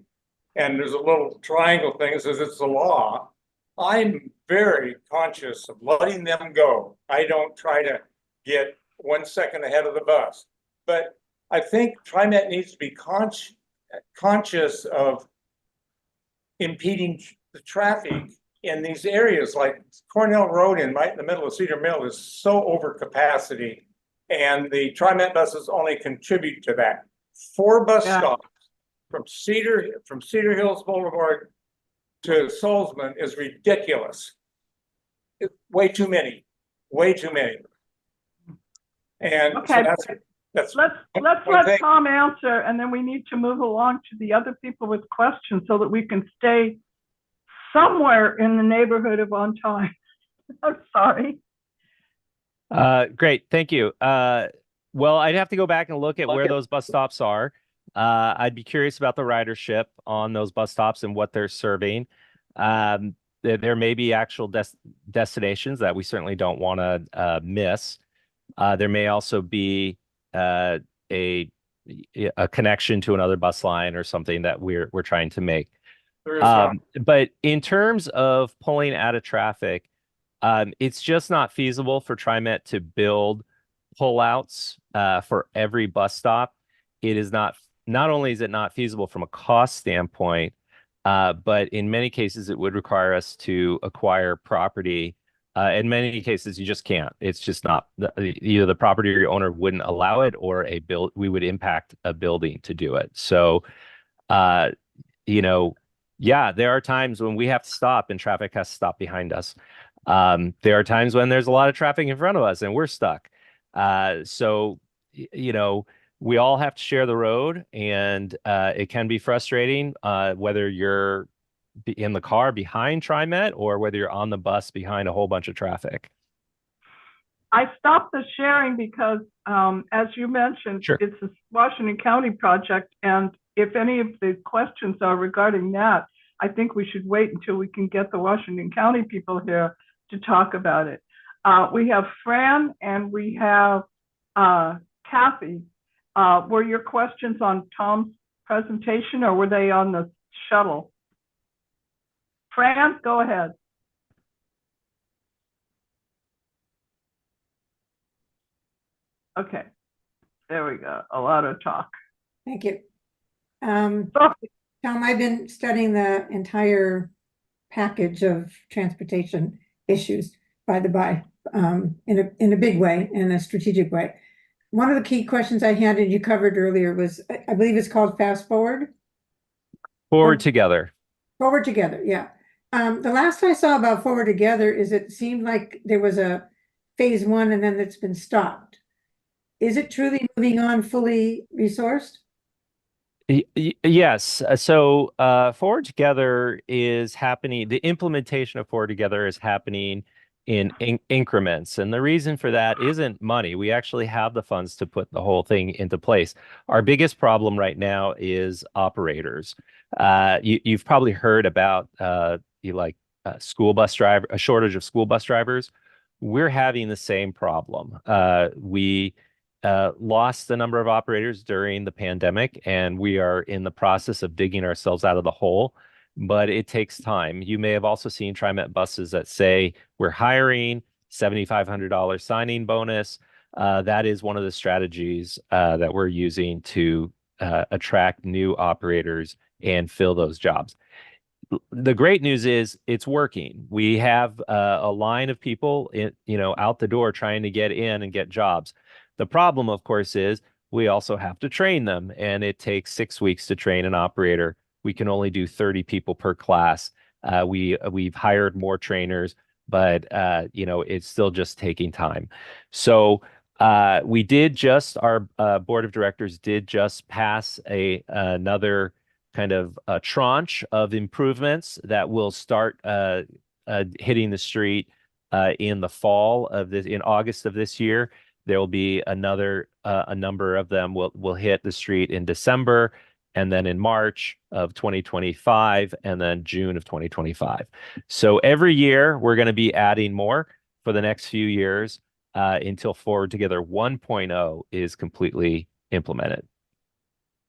and there's a little triangle thing that says it's the law, I'm very conscious of letting them go. I don't try to get 1 second ahead of the bus. But I think TriMet needs to be conscious of impeding the traffic in these areas. Like Cornell Road right in the middle of Cedar Mill is so over capacity, and the TriMet buses only contribute to that. 4 bus stops from Cedar Hills Boulevard to Salzman is ridiculous. It's way too many. And Okay. so that's Let's let Tom answer, and then we need to move along to the other people with questions so that we can stay somewhere in the neighborhood of on time. I'm sorry. Great, thank you. Well, I'd have to go back and look at where those bus stops are. I'd be curious about the ridership on those bus stops and what they're serving. There may be actual destinations that we certainly don't want to miss. There may also be a connection to another bus line or something that we're trying to make. But in terms of pulling out of traffic, it's just not feasible for TriMet to build pullouts for every bus stop. It is not only is it not feasible from a cost standpoint, but in many cases it would require us to acquire property. In many cases, you just can't. It's just not either the property owner wouldn't allow it, or we would impact a building to do it. So, yeah, there are times when we have to stop and traffic has to stop behind us. There are times when there's a lot of traffic in front of us and we're stuck. So, we all have to share the road, and it can be frustrating, whether you're in the car behind TriMet or whether you're on the bus behind a whole bunch of traffic. I stopped the sharing because, as you mentioned, It's a Washington County project, and if any of the questions are regarding that, I think we should wait until we can get the Washington County people here to talk about it. We have Fran and we have Kathy. Were your questions on Tom's presentation, or were they on the shuttle? Fran, go ahead. Okay, there we go. A lot of talk. Thank you. Tom, I've been studying the entire package of transportation issues, by the by, in a big way, in a strategic way. One of the key questions I had, and you covered earlier, was, I believe it's called Fast Forward. Forward Together. Forward Together, yeah. The last I saw about Forward Together is it seemed like there was a phase 1 and then it's been stopped. Is it truly moving on fully resourced? Yes. So Forward Together is happening. The implementation of Forward Together is happening in increments. And the reason for that isn't money. We actually have the funds to put the whole thing into place. Our biggest problem right now is operators. You've probably heard about school bus driver, a shortage of school bus drivers. We're having the same problem. We lost the number of operators during the pandemic, and we are in the process of digging ourselves out of the hole, but it takes time. You may have also seen TriMet buses that say we're hiring, $7,500 signing bonus. That is one of the strategies that we're using to attract new operators and fill those jobs. The great news is it's working. We have a line of people out the door trying to get in and get jobs. The problem, of course, is we also have to train them, and it takes 6 weeks to train an operator. We can only do 30 people per class. We've hired more trainers, but you know, it's still just taking time. So we did just, our board of directors did just pass another kind of tranche of improvements that will start hitting the street in the fall of this, in August of this year. There will be another a number of them will hit the street in December, and then in March of 2025, and then June of 2025. So every year we're going to be adding more for the next few years until Forward Together 1.0 is completely implemented.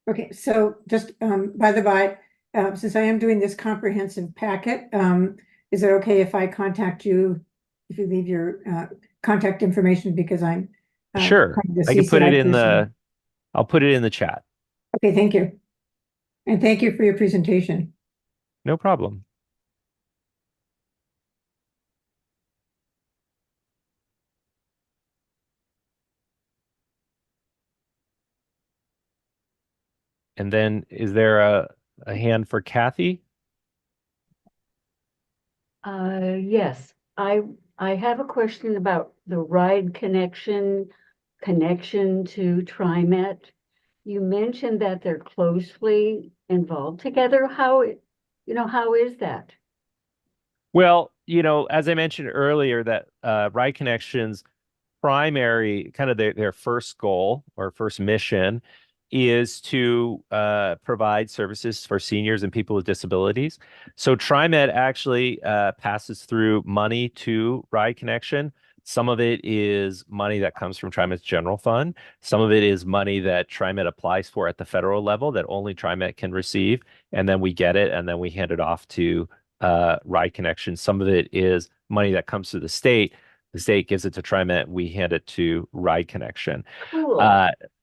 Okay, so just by the by, since I am doing this comprehensive packet, is it okay if I contact you, if you leave your contact information, because I'm Sure, kind of the I can put it CCI in person. I'll put it in the chat. Okay, thank you. And thank you for your presentation. No problem. And then is there a hand for Kathy? Yes, I have a question about the ride connection to TriMet. You mentioned that they're closely involved together. How is that? Well, you know, as I mentioned earlier, that Ride Connection's primary, kind of their first goal or first mission is to provide services for seniors and people with disabilities. So TriMet actually passes through money to Ride Connection. Some of it is money that comes from TriMet's general fund. Some of it is money that TriMet applies for at the federal level that only TriMet can receive. And then we get it and then we hand it off to Ride Connection. Some of it is money that comes to the state. The state gives it to TriMet. We hand it to Ride Connection. Cool.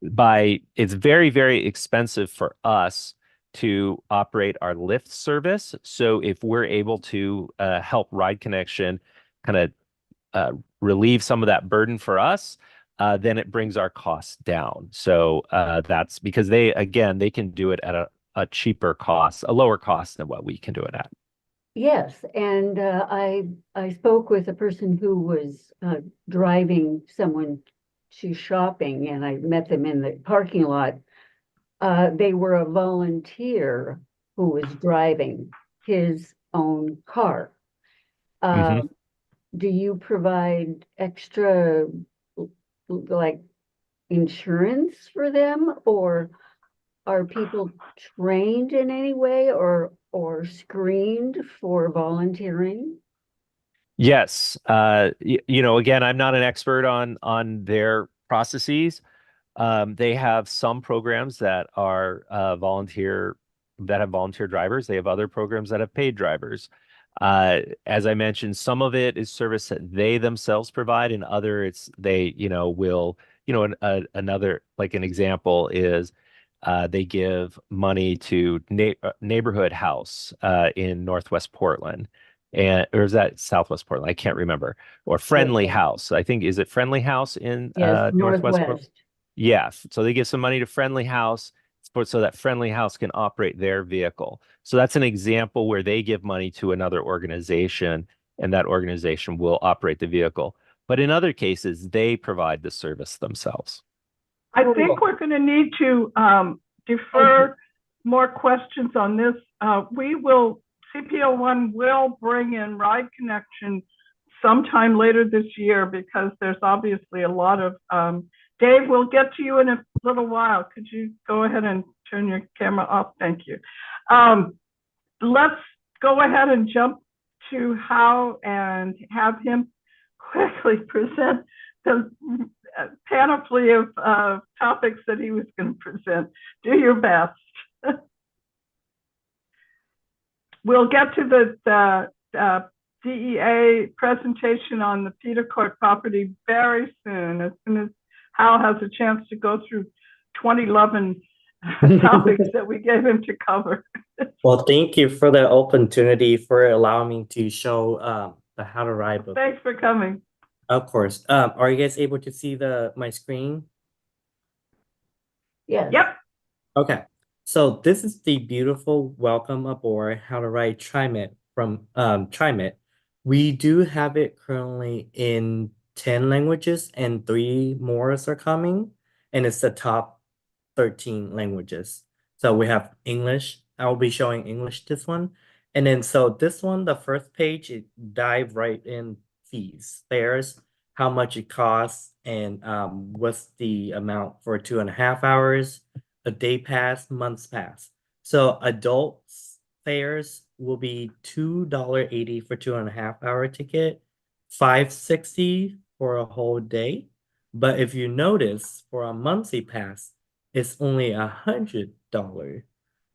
It's very, very expensive for us to operate our Lyft service. So if we're able to help Ride Connection kind of relieve some of that burden for us, then it brings our costs down. So that's because they can do it at a cheaper cost, a lower cost than what we can do it at. Yes, and I spoke with a person who was driving someone to shopping, and I met them in the parking lot. They were a volunteer who was driving his own car. Do you provide extra like insurance for them, or are people trained in any way or screened for volunteering? Yes. You know, again, I'm not an expert on their processes. They have some programs that are volunteer drivers. They have other programs that have paid drivers. As I mentioned, some of it is service that they themselves provide, and other they, you know, will, you know, another, like an example is they give money to Neighborhood House in Northwest Portland. Or is that Southwest Portland? I can't remember. Or Friendly House. I think, is it Friendly House in Northwest Portland? Yeah. So they give some money to Friendly House so that Friendly House can operate their vehicle. So that's an example where they give money to another organization and that organization will operate the vehicle. But in other cases, they provide the service themselves. I think we're going to need to defer more questions on this. CPO1 will bring in Ride Connection sometime later this year because there's obviously a lot of, Dave, we'll get to you in a little while. Could you go ahead and turn your camera off? Thank you. Let's go ahead and jump to Hao and have him quickly present the panoply of topics that he was going to present. Do your best. We'll get to the DEA presentation on the Peter Court property very soon as Hal has a chance to go through 2011 topics that we gave him to cover. Well, thank you for the opportunity for allowing me to show the How to Ride book. Thanks for coming. Of course. Are you guys able to see my screen? Yes. Yep. Okay. So this is the beautiful welcome aboard How to Ride TriMet from TriMet. We do have it currently in 10 languages and 3 more are coming, and it's the top 13 languages. So we have English. I'll be showing English this one. And then so this one, the first page, it dive right in fees, fares, how much it costs, and what's the amount for 2.5 hours, a day pass, month's pass. So adults fares will be $2.80 for 2.5 hour ticket, $5.60 for a whole day. But if you notice, for a monthly pass, it's only $100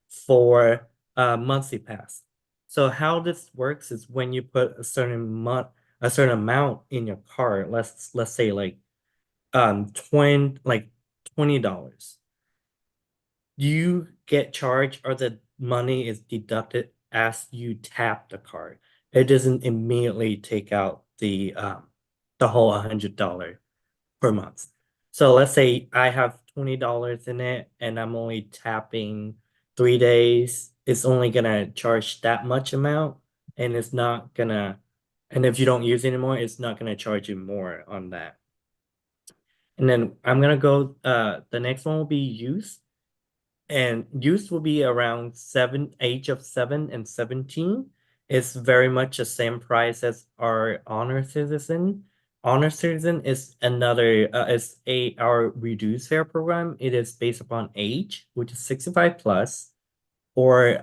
for a monthly pass. So how this works is when you put a certain amount in your card, let's say like $20, you get charged or the money is deducted as you tap the card. It doesn't immediately take out the whole $100 per month. So let's say I have $20 in it and I'm only tapping 3 days. It's only gonna charge that much amount, and it's not gonna, and if you don't use it anymore, it's not gonna charge you more on that. And then I'm gonna go, the next one will be youth. And youth will be around age of 7 and 17. It's very much the same price as our honor citizen. Honor citizen is another our reduced fare program. It is based upon age, which is 65 plus, or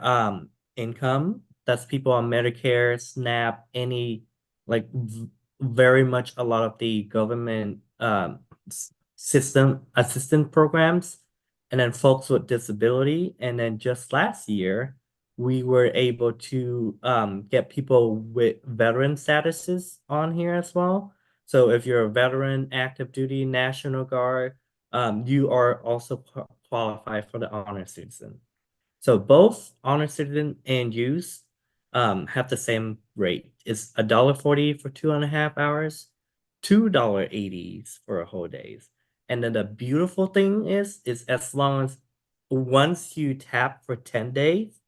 income. That's people on Medicare, SNAP, any like very much a lot of the government system assistance programs, and then folks with disability. And then just last year, we were able to get people with veteran statuses on here as well. So if you're a veteran, active duty, National Guard, you are also qualified for the honor citizen. So both honor citizen and youth have the same rate. It's $1.40 for 2.5 hours, $2.80 for a whole days. And then the beautiful thing is as long as once you tap for 10 days,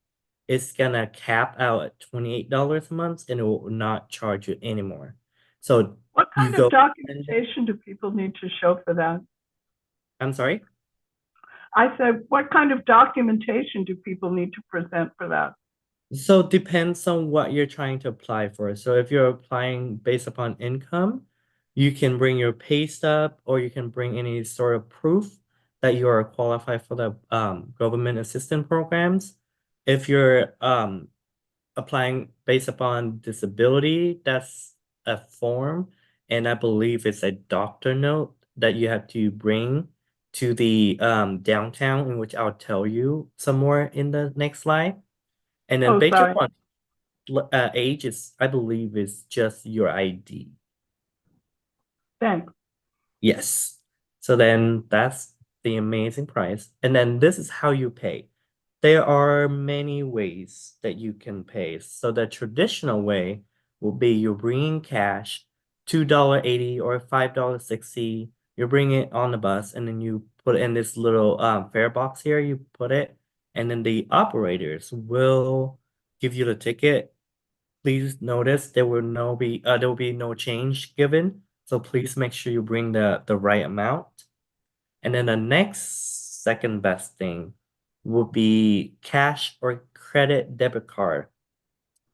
it's gonna cap out at $28 a month and it will not charge you anymore. So what kind of documentation do people need to show for that? I'm sorry? I said, what kind of documentation do people need to present for that? So it depends on what you're trying to apply for. So if you're applying based upon income, you can bring your pay stub or you can bring any sort of proof that you are qualified for the government assistance programs. If you're applying based upon disability, that's a form, and I believe it's a doctor note that you have to bring to the downtown, in which I'll tell you some more in the next slide. And then based upon age, is I believe is just your ID. Thanks. Yes. So then that's the amazing price. And then this is how you pay. There are many ways that you can pay. So the traditional way will be you bring in cash, $2.80 or $5.60. You bring it on the bus and then you put it in this little fare box here. You put it, and then the operators will give you the ticket. Please notice there will be no change given. So please make sure you bring the right amount. And then the next second best thing would be cash or credit debit card.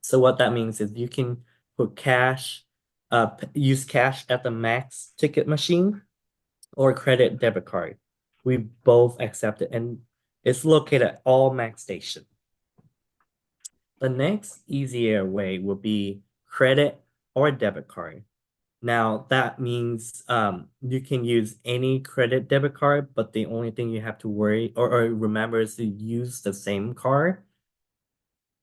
So what that means is you can put use cash at the max ticket machine or credit debit card. We both accept it, and it's located at all max stations. The next easier way would be credit or debit card. Now that means you can use any credit debit card, but the only thing you have to worry or remember is to use the same card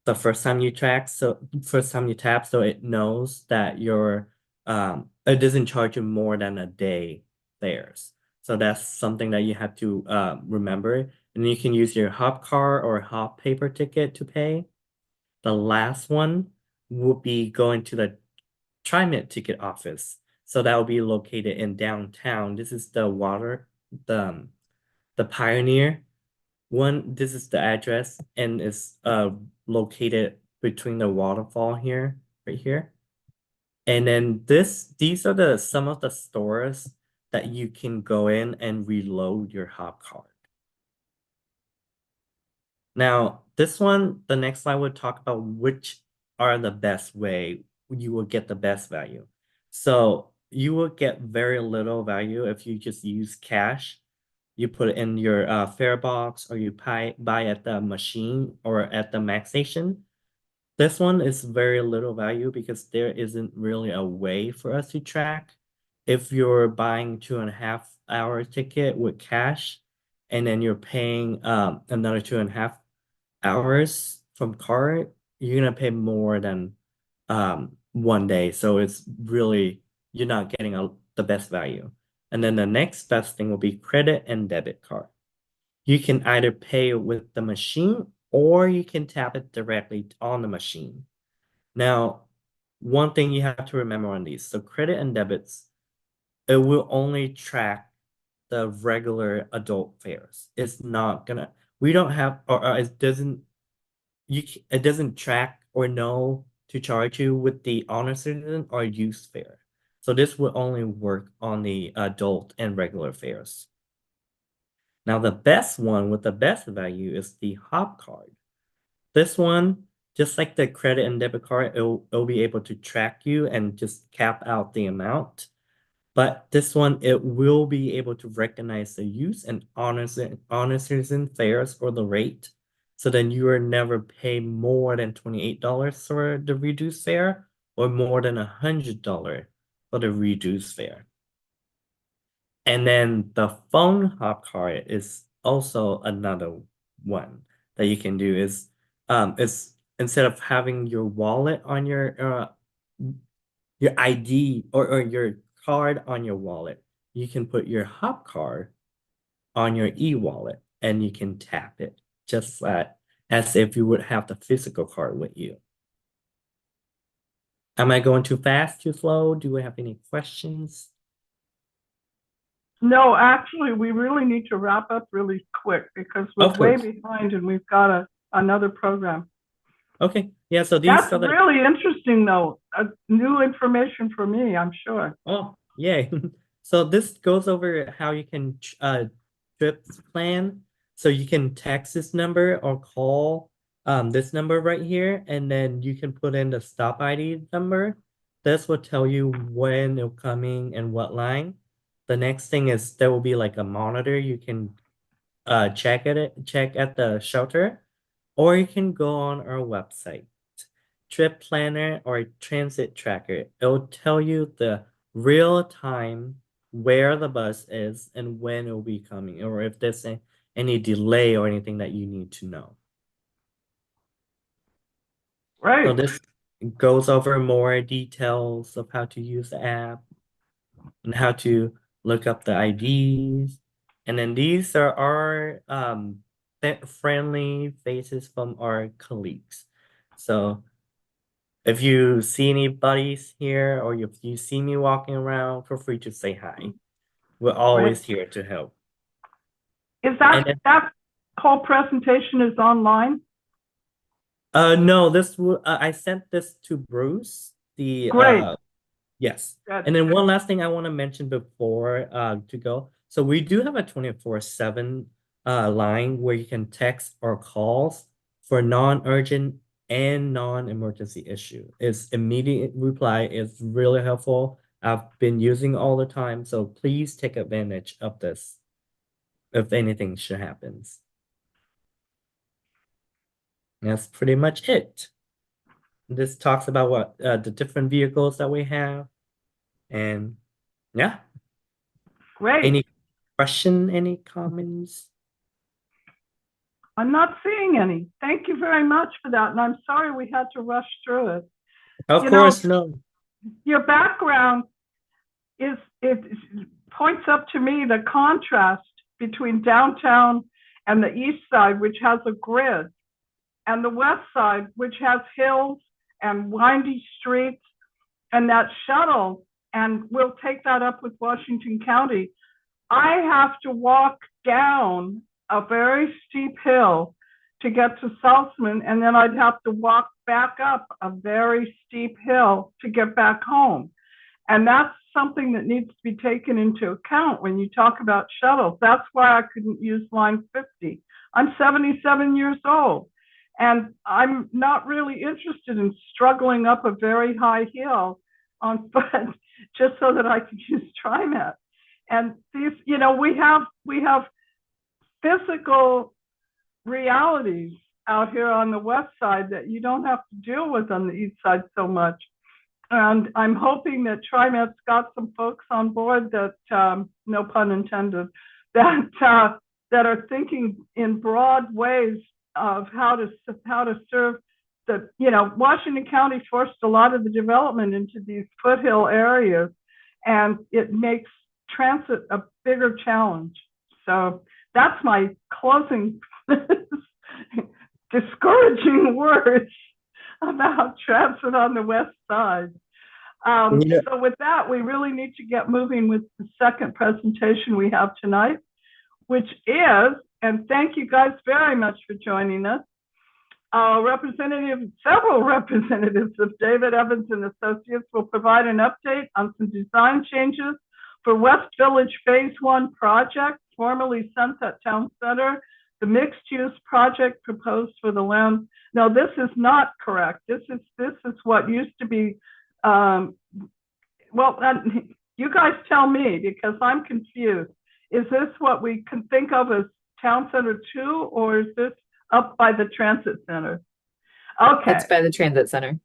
the first time you tap, so it knows that it doesn't charge you more than a day fares. So that's something that you have to remember. And you can use your hop card or hop paper ticket to pay. The last one would be going to the TriMet ticket office. So that will be located in downtown. This is the Pioneer one. This is the address, and it's located between the waterfall here, right here. And then these are some of the stores that you can go in and reload your hop card. Now, this one, the next slide would talk about which are the best way you will get the best value. So you will get very little value if you just use cash. You put it in your fare box, or you buy at the machine or at the max station. This one is very little value because there isn't really a way for us to track. If you're buying 2.5 hour ticket with cash, and then you're paying another 2.5 hours from card, you're gonna pay more than one day. So it's really, you're not getting the best value. And then the next best thing will be credit and debit card. You can either pay with the machine or you can tap it directly on the machine. Now, one thing you have to remember on these, so credit and debits, it will only track the regular adult fares. It's not gonna, we don't have, or it doesn't, it doesn't track or know to charge you with the honor citizen or youth fare. So this will only work on the adult and regular fares. Now, the best one with the best value is the hop card. This one, just like the credit and debit card, it'll be able to track you and just cap out the amount. But this one, it will be able to recognize the use and honor citizen fares or the rate. So then you will never pay more than $28 for the reduced fare or more than $100 for the reduced fare. And then the phone hop card is also another one that you can do. Is instead of having your wallet on your ID or your card on your wallet, you can put your hop card on your e-wallet and you can tap it just as if you would have the physical card with you. Am I going too fast, too slow? Do we have any questions? No, actually, we really need to wrap up really quick because we're way behind and we've got another program. Okay, yeah, so that's really interesting, though. New information for me, I'm sure. Oh, yay. So this goes over how you can trip plan. So you can text this number or call this number right here, and then you can put in the stop ID number. This will tell you when it's coming and what line. The next thing is there will be like a monitor. You can check at the shelter, or you can go on our website, Trip Planner or Transit Tracker. It'll tell you the real time where the bus is and when it will be coming, or if there's any delay or anything that you need to know. Right. So this goes over more details of how to use the app and how to look up the IDs. And then these are our friendly faces from our colleagues. So if you see anybody's here or if you see me walking around, feel free to say hi. We're always here to help. Is that whole presentation is online? No, this I sent this to Bruce. Great. Yes. Good. And then one last thing I want to mention before to go. So we do have a 24/7 line where you can text or calls for non-urgent and non-emergency issue. Its immediate reply is really helpful. I've been using all the time, so please take advantage of this if anything should happen. That's pretty much it. This talks about what the different vehicles that we have. And yeah. Great. Any question, any comments? I'm not seeing any. Thank you very much for that. And I'm sorry we had to rush through it. Of course, no. Your background it points up to me the contrast between downtown and the east side, which has a grid, and the west side, which has hills and windy streets, and that shuttle, and we'll take that up with Washington County. I have to walk down a very steep hill to get to Salzman, and then I'd have to walk back up a very steep hill to get back home. And that's something that needs to be taken into account when you talk about shuttles. That's why I couldn't use line 50. I'm 77 years old, and I'm not really interested in struggling up a very high hill on foot just so that I could use TriMet. And these, you know, we have physical realities out here on the west side that you don't have to deal with on the east side so much. And I'm hoping that TriMet's got some folks on board that, no pun intended, that are thinking in broad ways of how to serve the, you know, Washington County forced a lot of the development into these foothill areas, and it makes transit a bigger challenge. So that's my closing discouraging words about transit on the west side. So with that, we really need to get moving with the second presentation we have tonight, which is, and thank you guys very much for joining us, several representatives of David Evans and Associates will provide an update on some design changes for West Village Phase 1 project, formerly Sunset Town Center, the mixed-use project proposed for the land. No, this is not correct. This is what used to be. Well, you guys tell me, because I'm confused. Is this what we can think of as Town Center 2, or is this up by the Transit Center? Okay. It's by the Transit Center.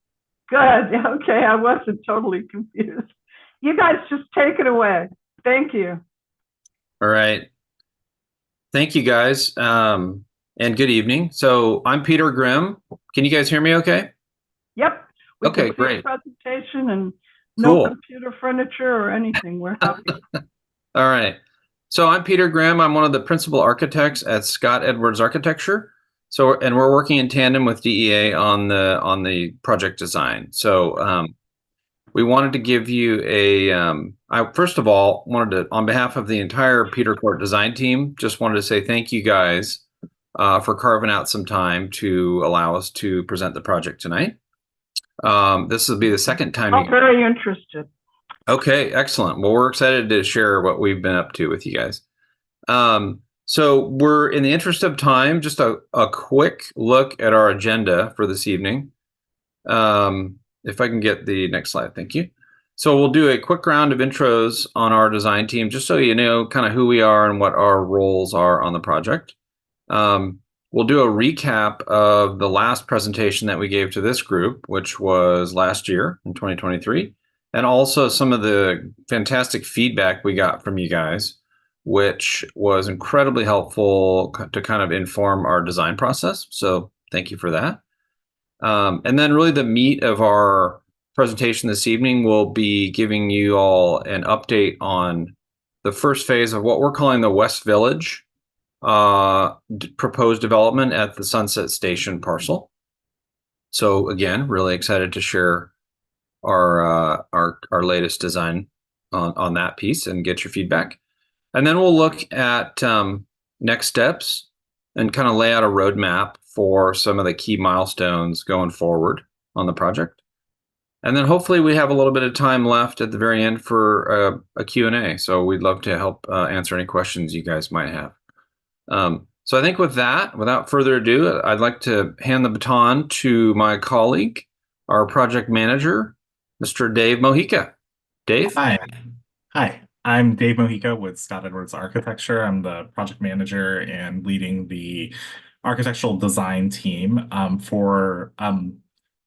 Good. Okay, I wasn't totally confused. You guys just take it away. Thank you. All right. Thank you, guys, and good evening. So I'm Peter Grimm. Can you guys hear me okay? Yep. Okay, great. Presentation and no computer furniture or anything. We're happy. All right. So I'm Peter Grimm. I'm one of the principal architects at Scott Edwards Architecture. So, and we're working in tandem with DEA on the project design. So we wanted to give you I first of all wanted to, on behalf of the entire Peter Court design team, just wanted to say thank you guys for carving out some time to allow us to present the project tonight. This will be the second time. I'm very interested. Okay, excellent. Well, we're excited to share what we've been up to with you guys. So we're, in the interest of time, just a quick look at our agenda for this evening. If I can get the next slide, thank you. So we'll do a quick round of intros on our design team, just so you know kind of who we are and what our roles are on the project. We'll do a recap of the last presentation that we gave to this group, which was last year in 2023, and also some of the fantastic feedback we got from you guys, which was incredibly helpful to kind of inform our design process. So thank you for that. And then really the meat of our presentation this evening will be giving you all an update on the first phase of what we're calling the West Village proposed development at the Sunset Station parcel. So again, really excited to share our latest design on that piece and get your feedback. And then we'll look at next steps and kind of lay out a roadmap for some of the key milestones going forward on the project. And then hopefully we have a little bit of time left at the very end for a Q&A. So we'd love to help answer any questions you guys might have. So I think with that, without further ado, I'd like to hand the baton to my colleague, our project manager, Mr. Dave Mojica. Dave? Hi. I'm Dave Mojica with Scott Edwards Architecture. I'm the project manager and leading the architectural design team for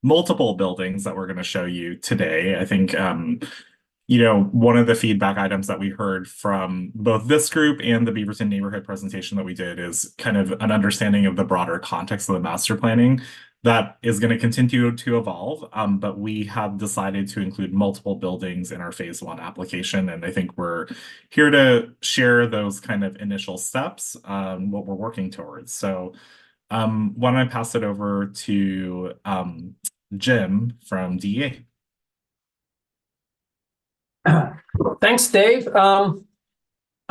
multiple buildings that we're going to show you today. I think one of the feedback items that we heard from both this group and the Beaverton neighborhood presentation that we did is kind of an understanding of the broader context of the master planning that is going to continue to evolve, but we have decided to include multiple buildings in our phase 1 application, and I think we're here to share those kind of initial steps, what we're working towards. So why don't I pass it over to Jim from DEA. Thanks, Dave.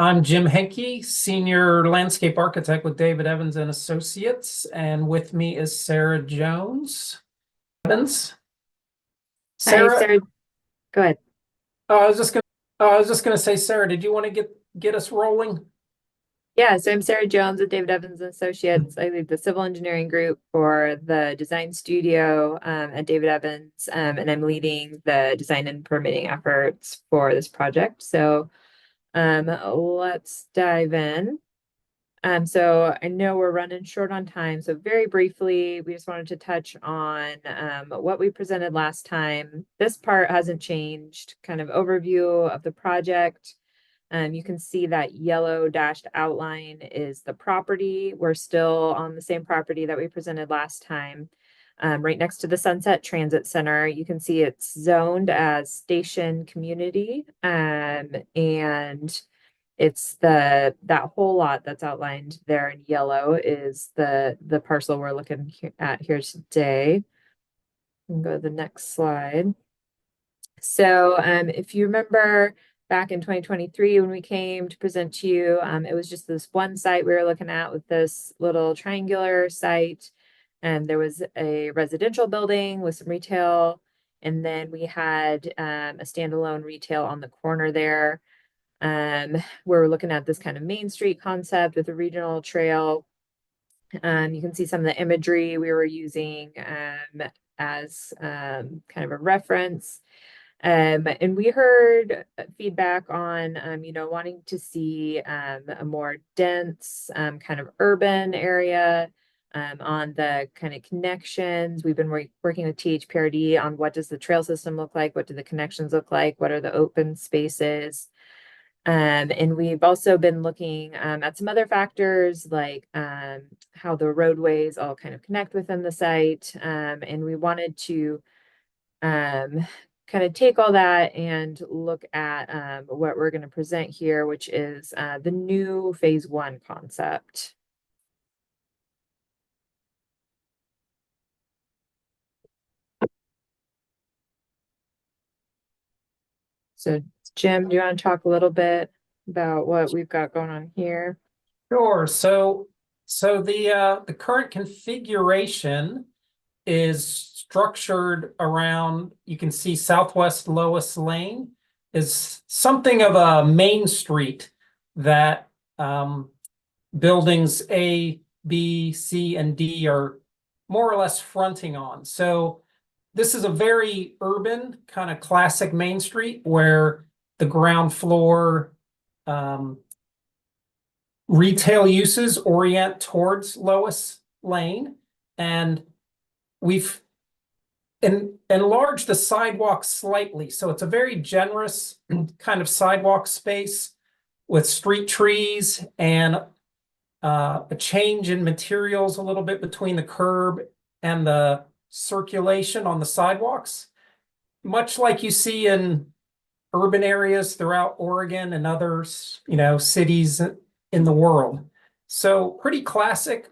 I'm Jim Henke, Senior Landscape Architect with David Evans and Associates, and with me is Sarah Jones. Evans. Sarah, hi, Sarah, go ahead. I was just gonna say, Sarah, did you want to get us rolling? Yeah, so I'm Sarah Jones with David Evans and Associates. I lead the civil engineering group for the design studio at David Evans, and I'm leading the design and permitting efforts for this project. So let's dive in. So I know we're running short on time, so very briefly, we just wanted to touch on what we presented last time. This part hasn't changed, kind of overview of the project. You can see that yellow dashed outline is the property. We're still on the same property that we presented last time. Right next to the Sunset Transit Center, you can see it's zoned as station community, and it's that whole lot that's outlined there in yellow is the parcel we're looking at here today. We can go to the next slide. So if you remember back in 2023 when we came to present to you, it was just this one site we were looking at with this little triangular site, and there was a residential building with some retail, and then we had a standalone retail on the corner there. We're looking at this kind of Main Street concept with a regional trail. You can see some of the imagery we were using as kind of a reference. And we heard feedback on, wanting to see a more dense kind of urban area on the kind of connections. We've been working with THPRD on what does the trail system look like? What do the connections look like? What are the open spaces? And we've also been looking at some other factors like how the roadways all kind of connect within the site. And we wanted to kind of take all that and look at what we're going to present here, which is the new phase 1 concept. So Jim, do you want to talk a little bit about what we've got going on here? Sure. So the current configuration is structured around, you can see Southwest Lois Lane is something of a main street that buildings A, B, C, and D are more or less fronting on. So this is a very urban kind of classic main street where the ground floor retail uses orient towards Lois Lane, and we've enlarged the sidewalk slightly. So it's a very generous kind of sidewalk space with street trees and a change in materials a little bit between the curb and the circulation on the sidewalks, much like you see in urban areas throughout Oregon and other, cities in the world. So pretty classic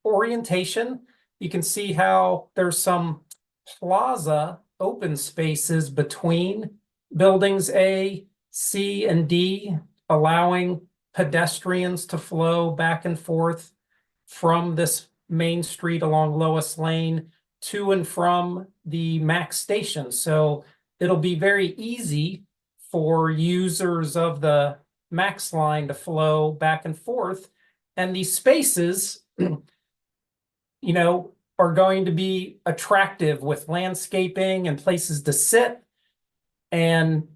orientation. You can see how there's some plaza open spaces between buildings A, C, and D, allowing pedestrians to flow back and forth from this main street along Lois Lane to and from the MAX station. So it'll be very easy for users of the MAX line to flow back and forth. And these spaces, are going to be attractive with landscaping and places to sit and,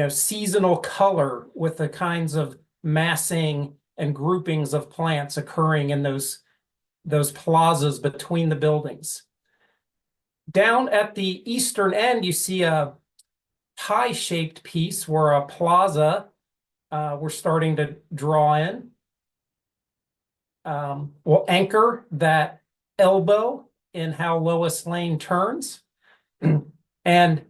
seasonal color with the kinds of massing and groupings of plants occurring in those plazas between the buildings. Down at the eastern end, you see a pie-shaped piece where a plaza we're starting to draw in. We'll anchor that elbow in how Lois Lane turns. And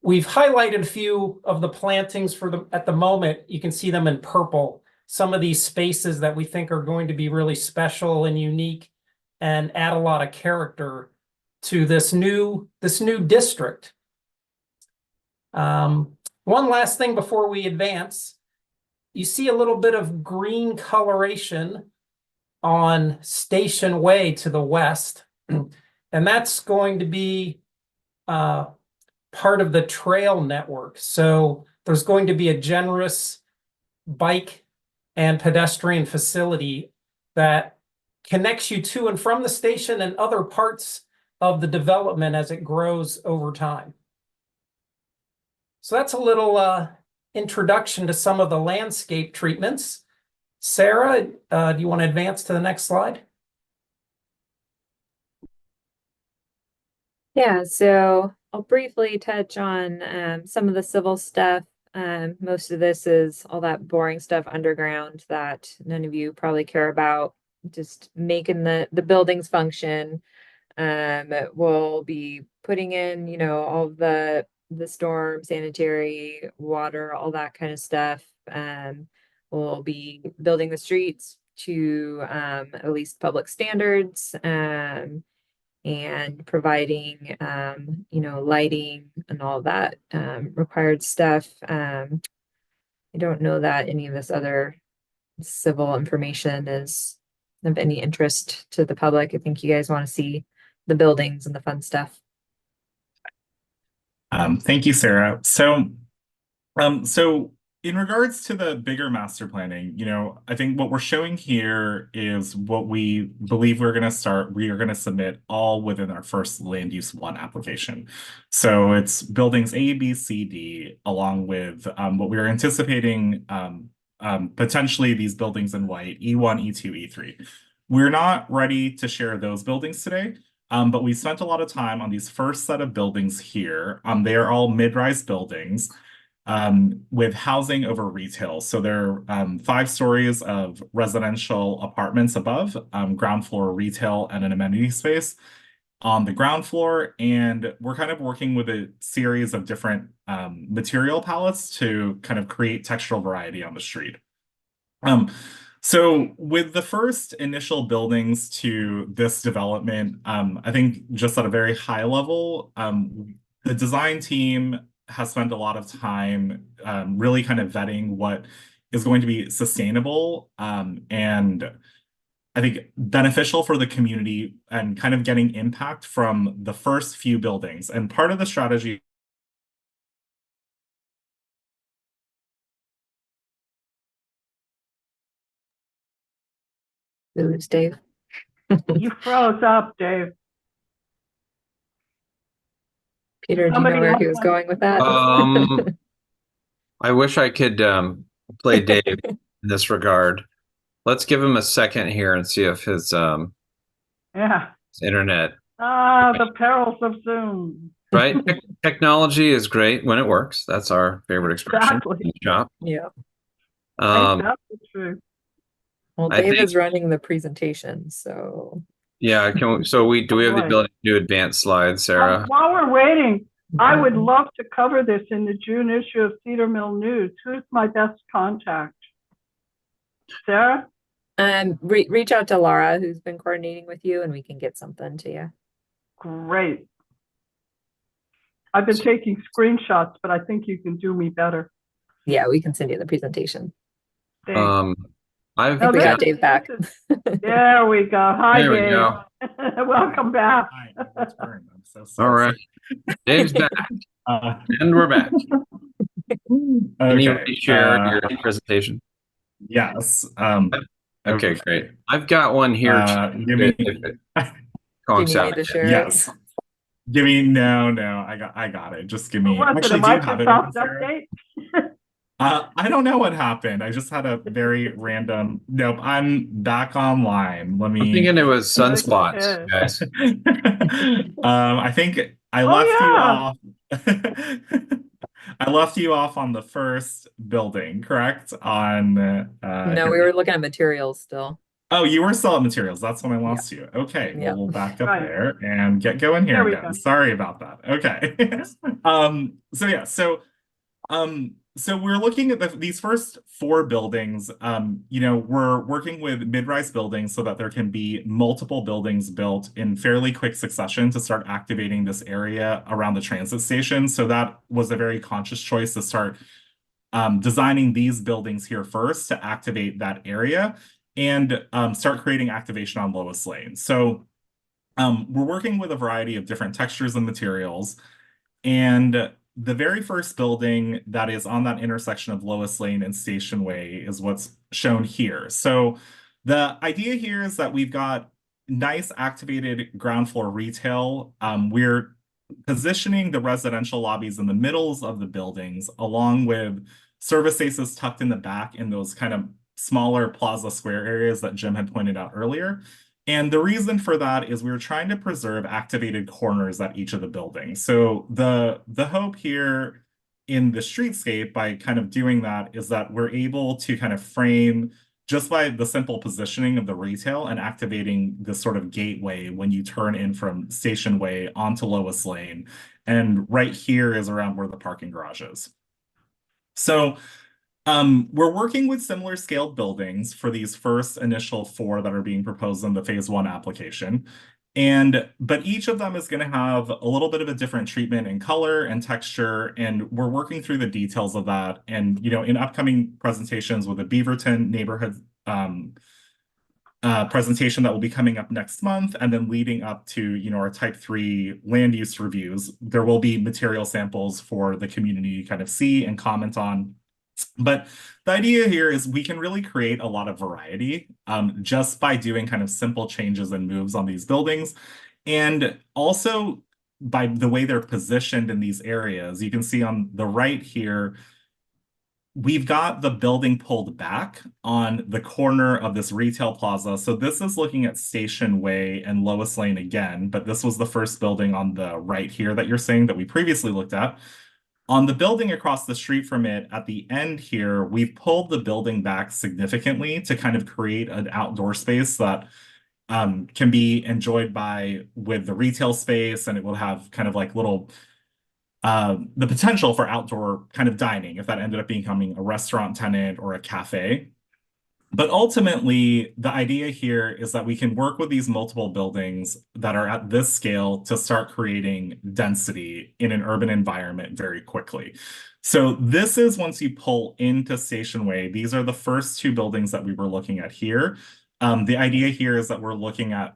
we've highlighted a few of the plantings at the moment. You can see them in purple. Some of these spaces that we think are going to be really special and unique and add a lot of character to this new district. One last thing before we advance. you see a little bit of green coloration on Station Way to the west. And that's going to be part of the trail network. So there's going to be a generous bike and pedestrian facility that connects you to and from the station and other parts of the development as it grows over time. So that's a little introduction to some of the landscape treatments. Sarah, do you want to advance to the next slide? Yeah, so I'll briefly touch on some of the civil stuff. Most of this is all that boring stuff underground that none of you probably care about, just making the buildings function. We'll be putting in, you know, all the storm, sanitary, water, all that kind of stuff. We'll be building the streets to at least public standards. And providing, you know, lighting and all that required stuff. I don't know that any of this other civil information is of any interest to the public. I think you guys want to see the buildings and the fun stuff. Thank you, Sarah. So in regards to the bigger master planning, you know, I think what we're showing here is what we believe we are going to submit all within our first land use 1 application. So it's buildings A, B, C, D, along with what we are anticipating potentially these buildings in white, E1, E2, E3. We're not ready to share those buildings today. But we spent a lot of time on these first set of buildings here. They are all mid-rise buildings with housing over retail. So there are 5 stories of residential apartments above, ground floor retail and an amenity space on the ground floor. And we're kind of working with a series of different material palettes to kind of create textural variety on the street. So with the first initial buildings to this development, I think just at a very high level, the design team has spent a lot of time really kind of vetting what is going to be sustainable and I think beneficial for the community and kind of getting impact from the first few buildings. And part of the strategy Lose Dave. You froze up, Dave. Peter, do you know where he was going with that? I wish I could play Dave in this regard. Let's give him a second here and see if his his internet. The perils of Zoom. Right? Technology is great when it works. That's our favorite expression. Exactly. Shop. Yeah. That's true. Well, Dave is running the presentation, so. Yeah, do we have the ability to do advanced slides, Sarah? While we're waiting, I would love to cover this in the June issue of Cedar Mill News. Who's my best contact? Sarah? Reach out to Laura, who's been coordinating with you, and we can get something to you. Great. I've been taking screenshots, but I think you can do me better. Yeah, we can send you the presentation. Thanks. I think we got Dave back. There we go. Hi, there Dave. We go. Welcome back. Hi, I'm so sorry. All right. Dave's back. And we're back. Can you share your presentation? Yes. Okay, great. I've got one here. Do you need to share yes. Give me no. I got it. Just give me. Actually, do you have it? Update? I don't know what happened. I just had a very random. Nope, I'm back online. Let me. I'm thinking it was sunspots, guys. I think I left you off. I left you off on the first building, correct? On no, we were looking at materials still. Oh, you were still at materials. That's when I lost you. Okay, well, we'll back up there and get going here again. Sorry about that. Okay. So we're looking at these first 4 buildings. You know, we're working with mid-rise buildings so that there can be multiple buildings built in fairly quick succession to start activating this area around the transit station. So that was a very conscious choice to start designing these buildings here first to activate that area and start creating activation on Lois Lane. So we're working with a variety of different textures and materials. And the very first building that is on that intersection of Lois Lane and Station Way is what's shown here. So the idea here is that we've got nice activated ground floor retail. We're positioning the residential lobbies in the middles of the buildings, along with service spaces tucked in the back in those kind of smaller plaza square areas that Jim had pointed out earlier. And the reason for that is we were trying to preserve activated corners at each of the buildings. So the hope here in the streetscape by kind of doing that is that we're able to kind of frame just by the simple positioning of the retail and activating this sort of gateway when you turn in from Station Way onto Lois Lane. And right here is around where the parking garage is. So we're working with similar scaled buildings for these first initial 4 that are being proposed in the phase 1 application. But each of them is going to have a little bit of a different treatment in color and texture, and we're working through the details of that. And, in upcoming presentations with the Beaverton neighborhood presentation that will be coming up next month, and then leading up to, our type 3 land use reviews, there will be material samples for the community to kind of see and comment on. But the idea here is we can really create a lot of variety just by doing kind of simple changes and moves on these buildings. And also by the way they're positioned in these areas. You can see on the right here, we've got the building pulled back on the corner of this retail plaza. So this is looking at Station Way and Lois Lane again, but this was the first building on the right here that you're seeing that we previously looked at. On the building across the street from it, at the end here, we've pulled the building back significantly to kind of create an outdoor space that can be enjoyed with the retail space, and it will have kind of like little, the potential for outdoor kind of dining if that ended up becoming a restaurant tenant or a cafe. But ultimately, the idea here is that we can work with these multiple buildings that are at this scale to start creating density in an urban environment very quickly. So this is once you pull into Station Way, these are the first 2 buildings that we were looking at here. The idea here is that we're looking at,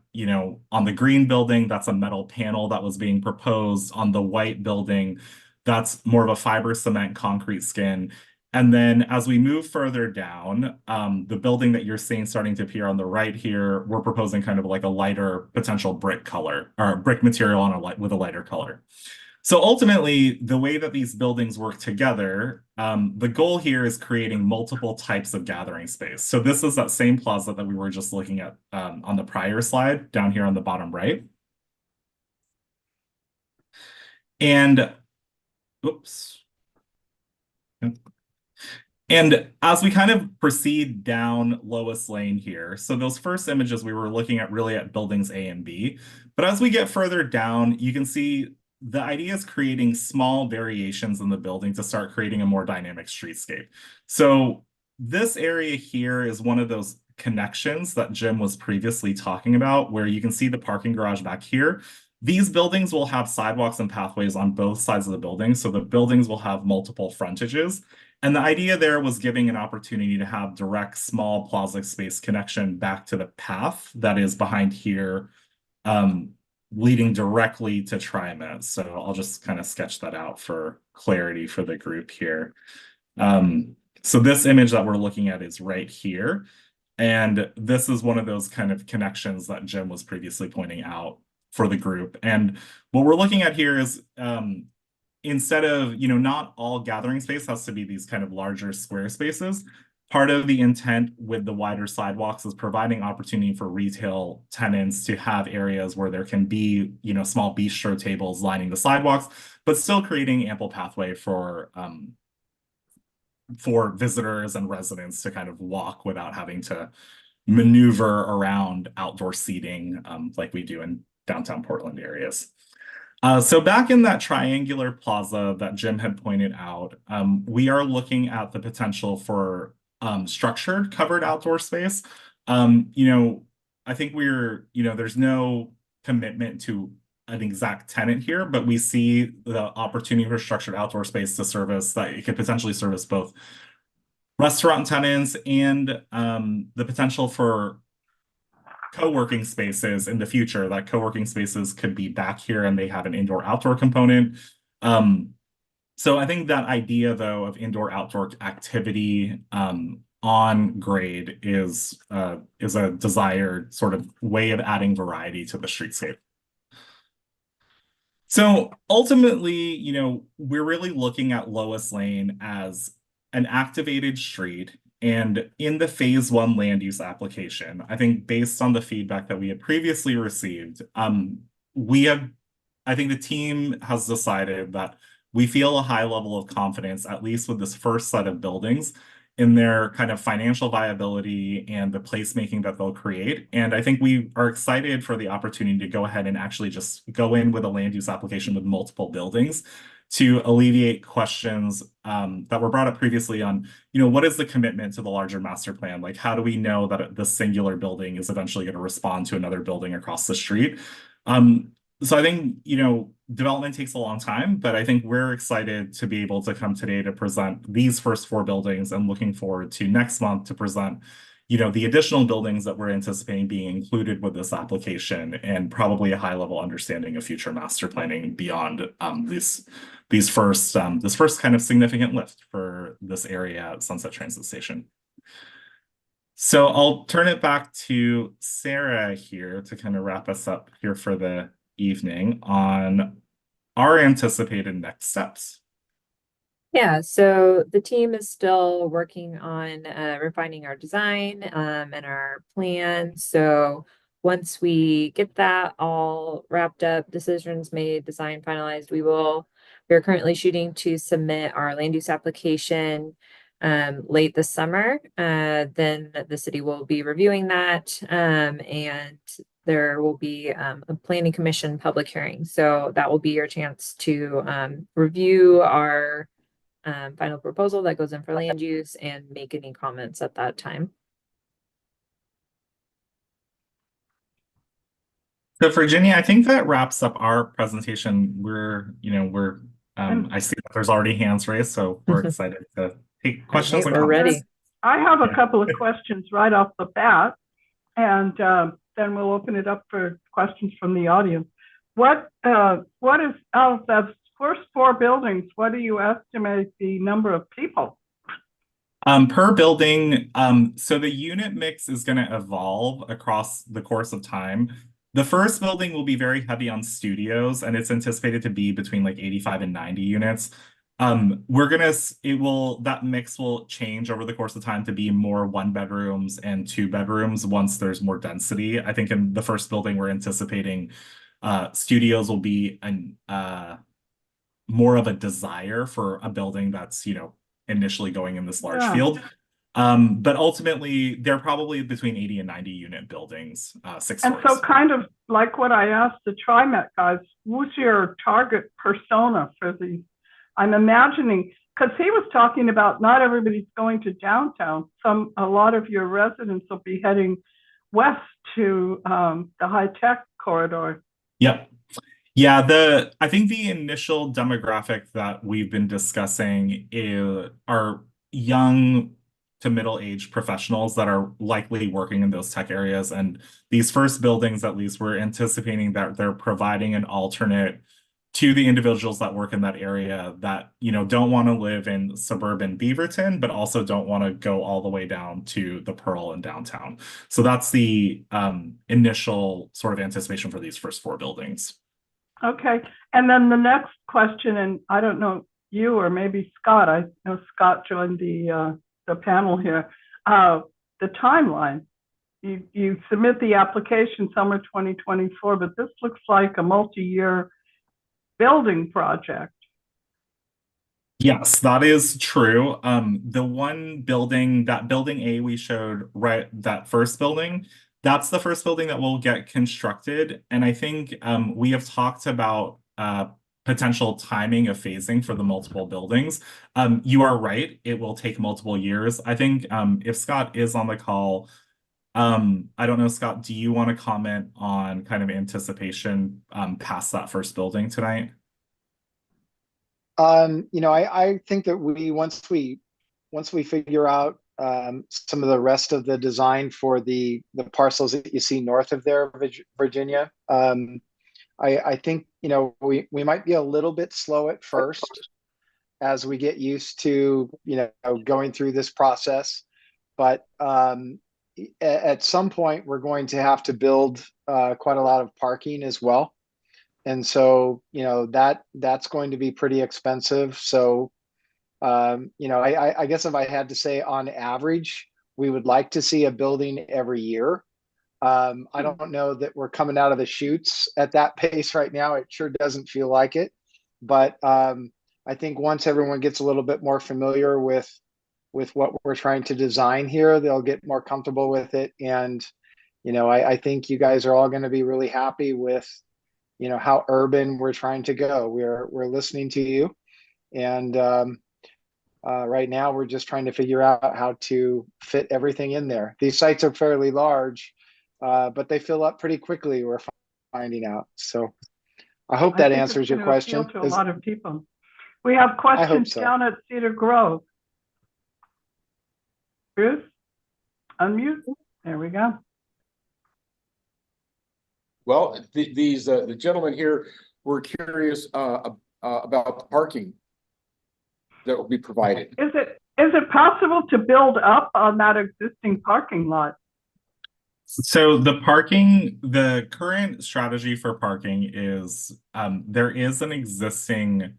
on the green building, that's a metal panel that was being proposed. On the white building, that's more of a fiber cement concrete skin. And then as we move further down, the building that you're seeing starting to appear on the right here, we're proposing kind of like a lighter potential brick color or brick material with a lighter color. So ultimately, the way that these buildings work together, the goal here is creating multiple types of gathering space. So this is that same plaza that we were just looking at on the prior slide down here on the bottom right. And, oops. And as we kind of proceed down Lois Lane here, so those first images we were looking at really at buildings A and B, but as we get further down, you can see the idea is creating small variations in the building to start creating a more dynamic streetscape. So this area here is one of those connections that Jim was previously talking about, where you can see the parking garage back here. These buildings will have sidewalks and pathways on both sides of the building, so the buildings will have multiple frontages. And the idea there was giving an opportunity to have direct small plaza space connection back to the path that is behind here, leading directly to TriMet. So I'll just kind of sketch that out for clarity for the group here. So this image that we're looking at is right here. And this is one of those kind of connections that Jim was previously pointing out for the group. And what we're looking at here is instead of, not all gathering space has to be these kind of larger square spaces. Part of the intent with the wider sidewalks is providing opportunity for retail tenants to have areas where there can be, small bistro tables lining the sidewalks, but still creating ample pathway for visitors and residents to kind of walk without having to maneuver around outdoor seating like we do in downtown Portland areas. So back in that triangular plaza that Jim had pointed out, we are looking at the potential for structured covered outdoor space. I think there's no commitment to an exact tenant here, but we see the opportunity for structured outdoor space to service that it could potentially service both restaurant tenants and the potential for co-working spaces in the future. That co-working spaces could be back here and they have an indoor-outdoor component. So I think that idea, though, of indoor-outdoor activity on grade is a desired sort of way of adding variety to the streetscape. So ultimately, you know, we're really looking at Lois Lane as an activated street. And in the phase 1 land use application, I think based on the feedback that we had previously received, I think the team has decided that we feel a high level of confidence, at least with this first set of buildings, in their kind of financial viability and the placemaking that they'll create. And I think we are excited for the opportunity to go ahead and actually just go in with a land use application with multiple buildings to alleviate questions that were brought up previously on, you know, what is the commitment to the larger master plan? Like, how do we know that this singular building is eventually going to respond to another building across the street? So I think, you know, development takes a long time, but I think we're excited to be able to come today to present these first 4 buildings and looking forward to next month to present, you know, the additional buildings that we're anticipating being included with this application and probably a high level understanding of future master planning beyond this first kind of significant lift for this area at Sunset Transit Station. So I'll turn it back to Sarah here to kind of wrap us up here for the evening on our anticipated next steps. Yeah, so the team is still working on refining our design and our plan. So once we get that all wrapped up, decisions made, design finalized, we're currently shooting to submit our land use application late this summer. Then the city will be reviewing that and there will be a planning commission public hearing. So that will be your chance to review our final proposal that goes in for land use and make any comments at that time. So Virginia, I think that wraps up our presentation. I see that there's already hands raised, so we're excited to take questions. We're ready. I have a couple of questions right off the bat, and then we'll open it up for questions from the audience. What is out of those first 4 buildings? What do you estimate the number of people? Per building, so the unit mix is going to evolve across the course of time. The first building will be very heavy on studios, and it's anticipated to be between like 85 and 90 units. That mix will change over the course of time to be more 1-bedrooms and 2-bedrooms once there's more density. I think in the first building, we're anticipating studios will be more of a desire for a building that's, you know, initially going in this large field. But ultimately, they're probably between 80 and 90 unit buildings, 6 stories. And so kind of like what I asked the TriMet guys, who's your target persona for these? I'm imagining, because he was talking about not everybody's going to downtown. A lot of your residents will be heading west to the high-tech corridor. Yep. Yeah, I think the initial demographic that we've been discussing are young to middle-aged professionals that are likely working in those tech areas. And these first buildings, at least, we're anticipating that they're providing an alternate to the individuals that work in that area that, you know, don't want to live in suburban Beaverton, but also don't want to go all the way down to the Pearl and downtown. So that's the initial sort of anticipation for these first 4 buildings. Okay. And then the next question, and I don't know you or maybe Scott, I know Scott joined the panel here, the timeline. You submit the application summer 2024, but this looks like a multi-year building project. Yes, that is true. The one building, that building A we showed, right, that first building, that's the first building that will get constructed. And I think we have talked about potential timing of phasing for the multiple buildings. You are right, it will take multiple years. I think if Scott is on the call, I don't know, Scott, do you want to comment on kind of anticipation past that first building tonight? I think that once we figure out some of the rest of the design for the parcels that you see north of there, Virginia, I think we might be a little bit slow at first as we get used to going through this process, but at some point we're going to have to build quite a lot of parking as well. And so, that's going to be pretty expensive. So, I guess if I had to say on average, we would like to see a building every year. I don't know that we're coming out of the chutes at that pace right now. It sure doesn't feel like it. But I think once everyone gets a little bit more familiar with what we're trying to design here, they'll get more comfortable with it. And, I think you guys are all going to be really happy with how urban we're trying to go. We're listening to you, and right now we're just trying to figure out how to fit everything in there. These sites are fairly large, but they fill up pretty quickly, we're finding out. So I hope that answers your question. To a lot of people. We have questions down at Cedar Grove. Bruce, unmute. There we go. Well, the gentlemen here were curious about the parking that will be provided. Is it possible to build up on that existing parking lot? So the current strategy for parking is there is an existing,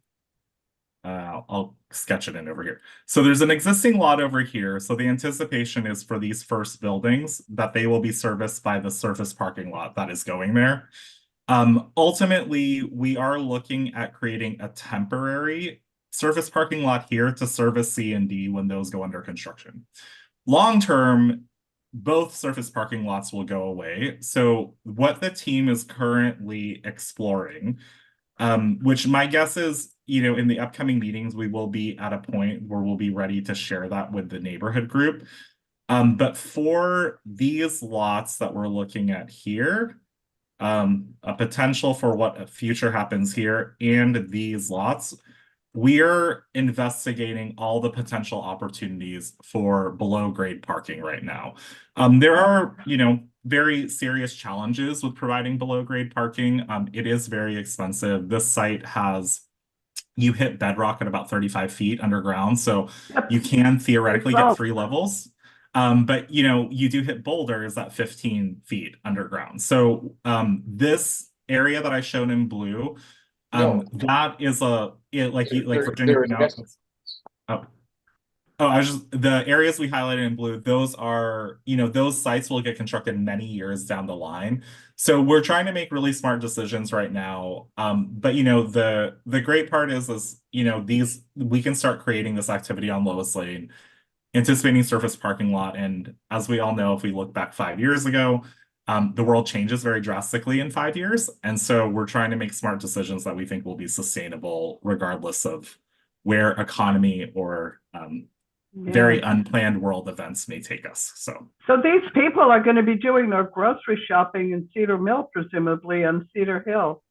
I'll sketch it in over here. So there's an existing lot over here. So the anticipation is for these first buildings that they will be serviced by the surface parking lot that is going there. Ultimately, we are looking at creating a temporary surface parking lot here to service C and D when those go under construction. Long term, both surface parking lots will go away. So what the team is currently exploring, which my guess is, in the upcoming meetings, we will be at a point where we'll be ready to share that with the neighborhood group. But for these lots that we're looking at here, a potential for what a future happens here and these lots, we're investigating all the potential opportunities for below grade parking right now. There are, very serious challenges with providing below grade parking. It is very expensive. This site you hit bedrock at about 35 feet underground. So you can theoretically get 3 levels. But you do hit boulders at 15 feet underground. So this area that I showed in blue, that is Virginia knows. The areas we highlighted in blue, those are, those sites will get constructed many years down the line. So we're trying to make really smart decisions right now. But the great part is we can start creating this activity on Lois Lane, anticipating surface parking lot. And as we all know, if we look back 5 years ago, the world changes very drastically in 5 years. And so we're trying to make smart decisions that we think will be sustainable regardless of where economy or very unplanned world events may take us. So these people are going to be doing their grocery shopping in Cedar Mill, presumably, and Cedar Hill,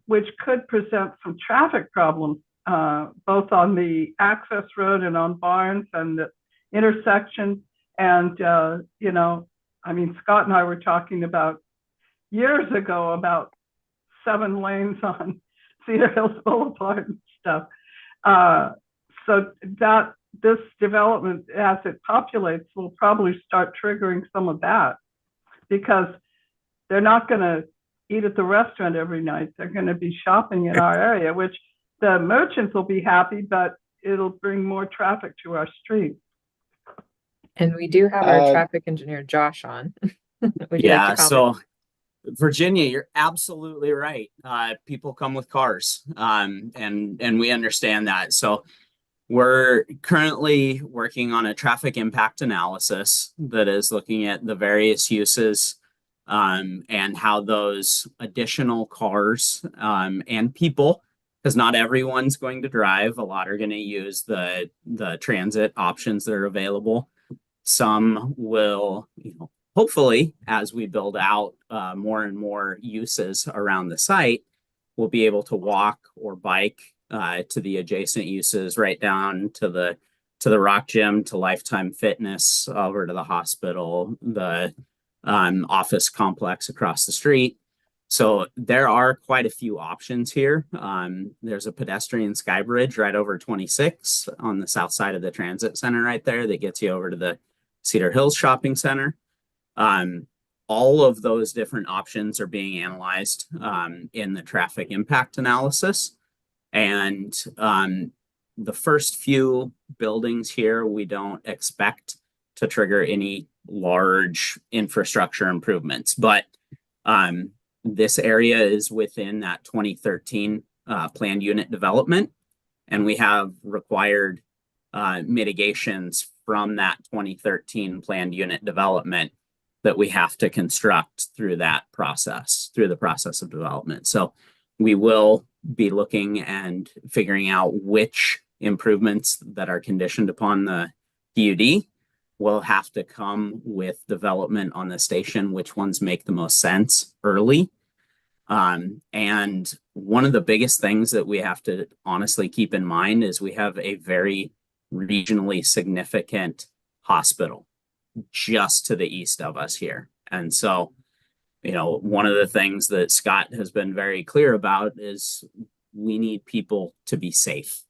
which could present some traffic problems, both on the access road and on Barnes and the intersection. And, Scott and I were talking about years ago about 7 lanes on Cedar Hills Boulevard and stuff. So that this development, as it populates, will probably start triggering some of that, because they're not going to eat at the restaurant every night. They're going to be shopping in our area, which the merchants will be happy, but it'll bring more traffic to our street. And we do have our traffic engineer, Josh, on. Would you like to comment? So Virginia, you're absolutely right. People come with cars, and we understand that. So we're currently working on a traffic impact analysis that is looking at the various uses and how those additional cars and people, because not everyone's going to drive, a lot are going to use the transit options that are available. Some will, hopefully, as we build out more and more uses around the site, we'll be able to walk or bike to the adjacent uses, right down to the Rock Gym, to Lifetime Fitness, over to the hospital, the office complex across the street. So there are quite a few options here. There's a pedestrian sky bridge right over 26 on the south side of the transit center right there that gets you over to the Cedar Hills Shopping Center. All of those different options are being analyzed in the traffic impact analysis. And the first few buildings here, we don't expect to trigger any large infrastructure improvements. But this area is within that 2013 planned unit development. And we have required mitigations from that 2013 planned unit development that we have to construct through the process of development. So we will be looking and figuring out which improvements that are conditioned upon the PUD will have to come with development on the station, which ones make the most sense early. And one of the biggest things that we have to honestly keep in mind is we have a very regionally significant hospital just to the east of us here. And so, one of the things that Scott has been very clear about is we need people to be safe.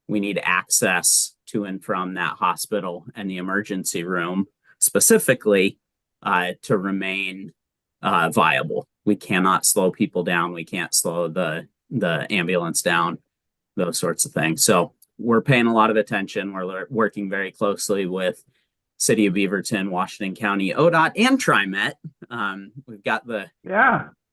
We need access to and from that hospital and the emergency room specifically to remain viable. We cannot slow people down. We can't slow the ambulance down, those sorts of things. So we're paying a lot of attention. We're working very closely with City of Beaverton, Washington County, ODOT, and TriMet. We've got the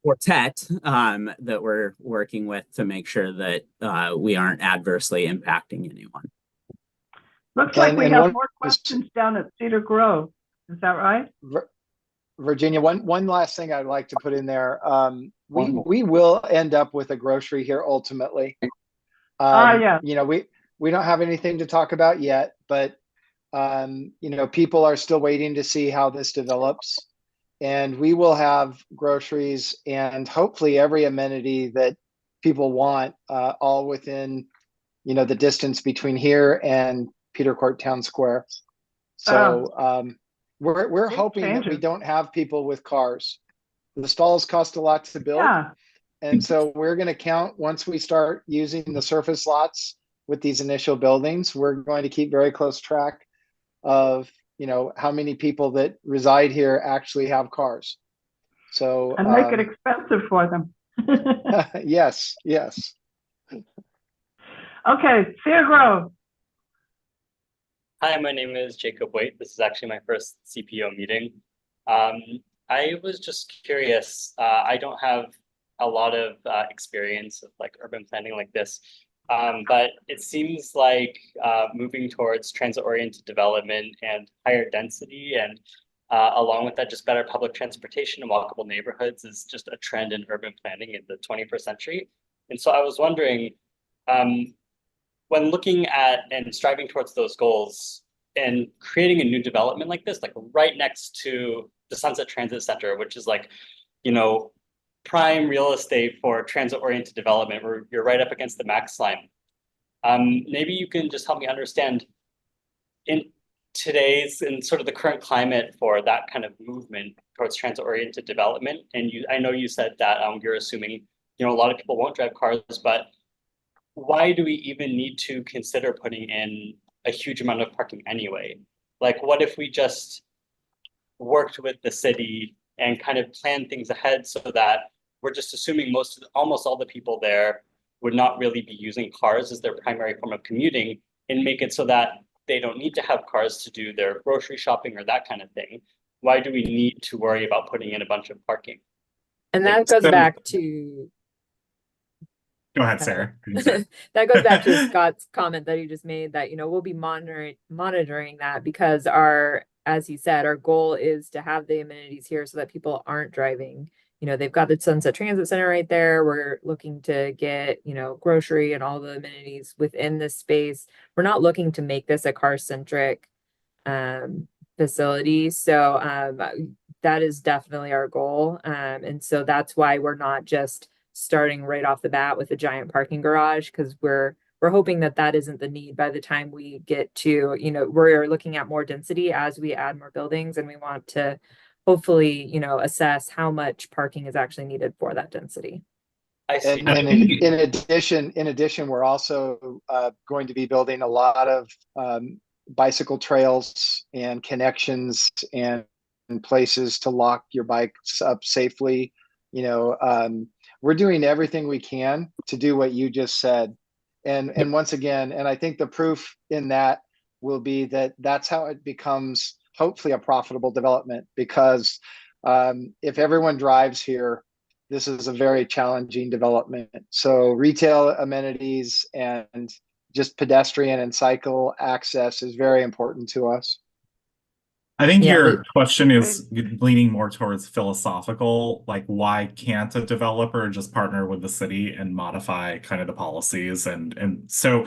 quartet that we're working with to make sure that we aren't adversely impacting anyone. Looks like we have more questions down at Cedar Grove. Is that right? Virginia, one last thing I'd like to put in there. We will end up with a grocery here ultimately. Yeah. We don't have anything to talk about yet, but people are still waiting to see how this develops. And we will have groceries and hopefully every amenity that people want, all within, the distance between here and Peter Court Town Square. So we're hoping that we don't have people with cars. The stalls cost a lot to build. Yeah. And so we're going to count once we start using the surface lots with these initial buildings. We're going to keep very close track of how many people that reside here actually have cars. So and make it expensive for them. yes. Okay, Cedar Grove. Hi, my name is Jacob Waite. This is actually my first CPO meeting. I was just curious. I don't have a lot of experience of urban planning like this. But it seems like moving towards transit-oriented development and higher density, and along with that, just better public transportation and walkable neighborhoods is just a trend in urban planning in the 21st century. And so I was wondering, when looking at and striving towards those goals and creating a new development like this, right next to the Sunset Transit Center, which is prime real estate for transit-oriented development, where you're right up against the Max line. Maybe you can just help me understand in today's and sort of the current climate for that kind of movement towards transit-oriented development. And I know you said that you're assuming a lot of people won't drive cars, but why do we even need to consider putting in a huge amount of parking anyway? What if we just worked with the city and kind of plan things ahead so that we're just assuming almost all the people there would not really be using cars as their primary form of commuting, and make it so that they don't need to have cars to do their grocery shopping or that kind of thing? Why do we need to worry about putting in a bunch of parking? And that goes back to... Go ahead, Sarah. That goes back to Scott's comment that he just made that, we'll be monitoring that because as he said, our goal is to have the amenities here so that people aren't driving. They've got the Sunset Transit Center right there. We're looking to get, grocery and all the amenities within this space. We're not looking to make this a car-centric facility. So that is definitely our goal. And so that's why we're not just starting right off the bat with a giant parking garage, because we're hoping that that isn't the need by the time we get to, you know, we're looking at more density as we add more buildings, and we want to hopefully, you know, assess how much parking is actually needed for that density. I see. And in addition, we're also going to be building a lot of bicycle trails and connections and places to lock your bikes up safely. You know, we're doing everything we can to do what you just said. And once again, and I think the proof in that will be that that's how it becomes hopefully a profitable development, because if everyone drives here, this is a very challenging development. So retail amenities and just pedestrian and cycle access is very important to us. I think your question is leaning more towards philosophical, like why can't a developer just partner with the city and modify kind of the policies? And so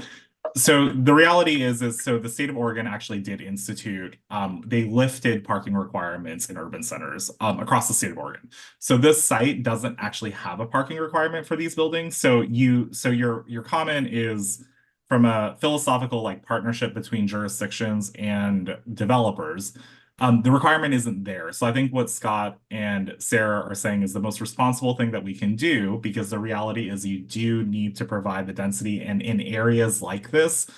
the reality is so the state of Oregon actually did institute, they lifted parking requirements in urban centers across the state of Oregon. So this site doesn't actually have a parking requirement for these buildings. So your comment is from a philosophical like partnership between jurisdictions and developers. The requirement isn't there. So I think what Scott and Sarah are saying is the most responsible thing that we can do, because the reality is you do need to provide the density. And in areas like this,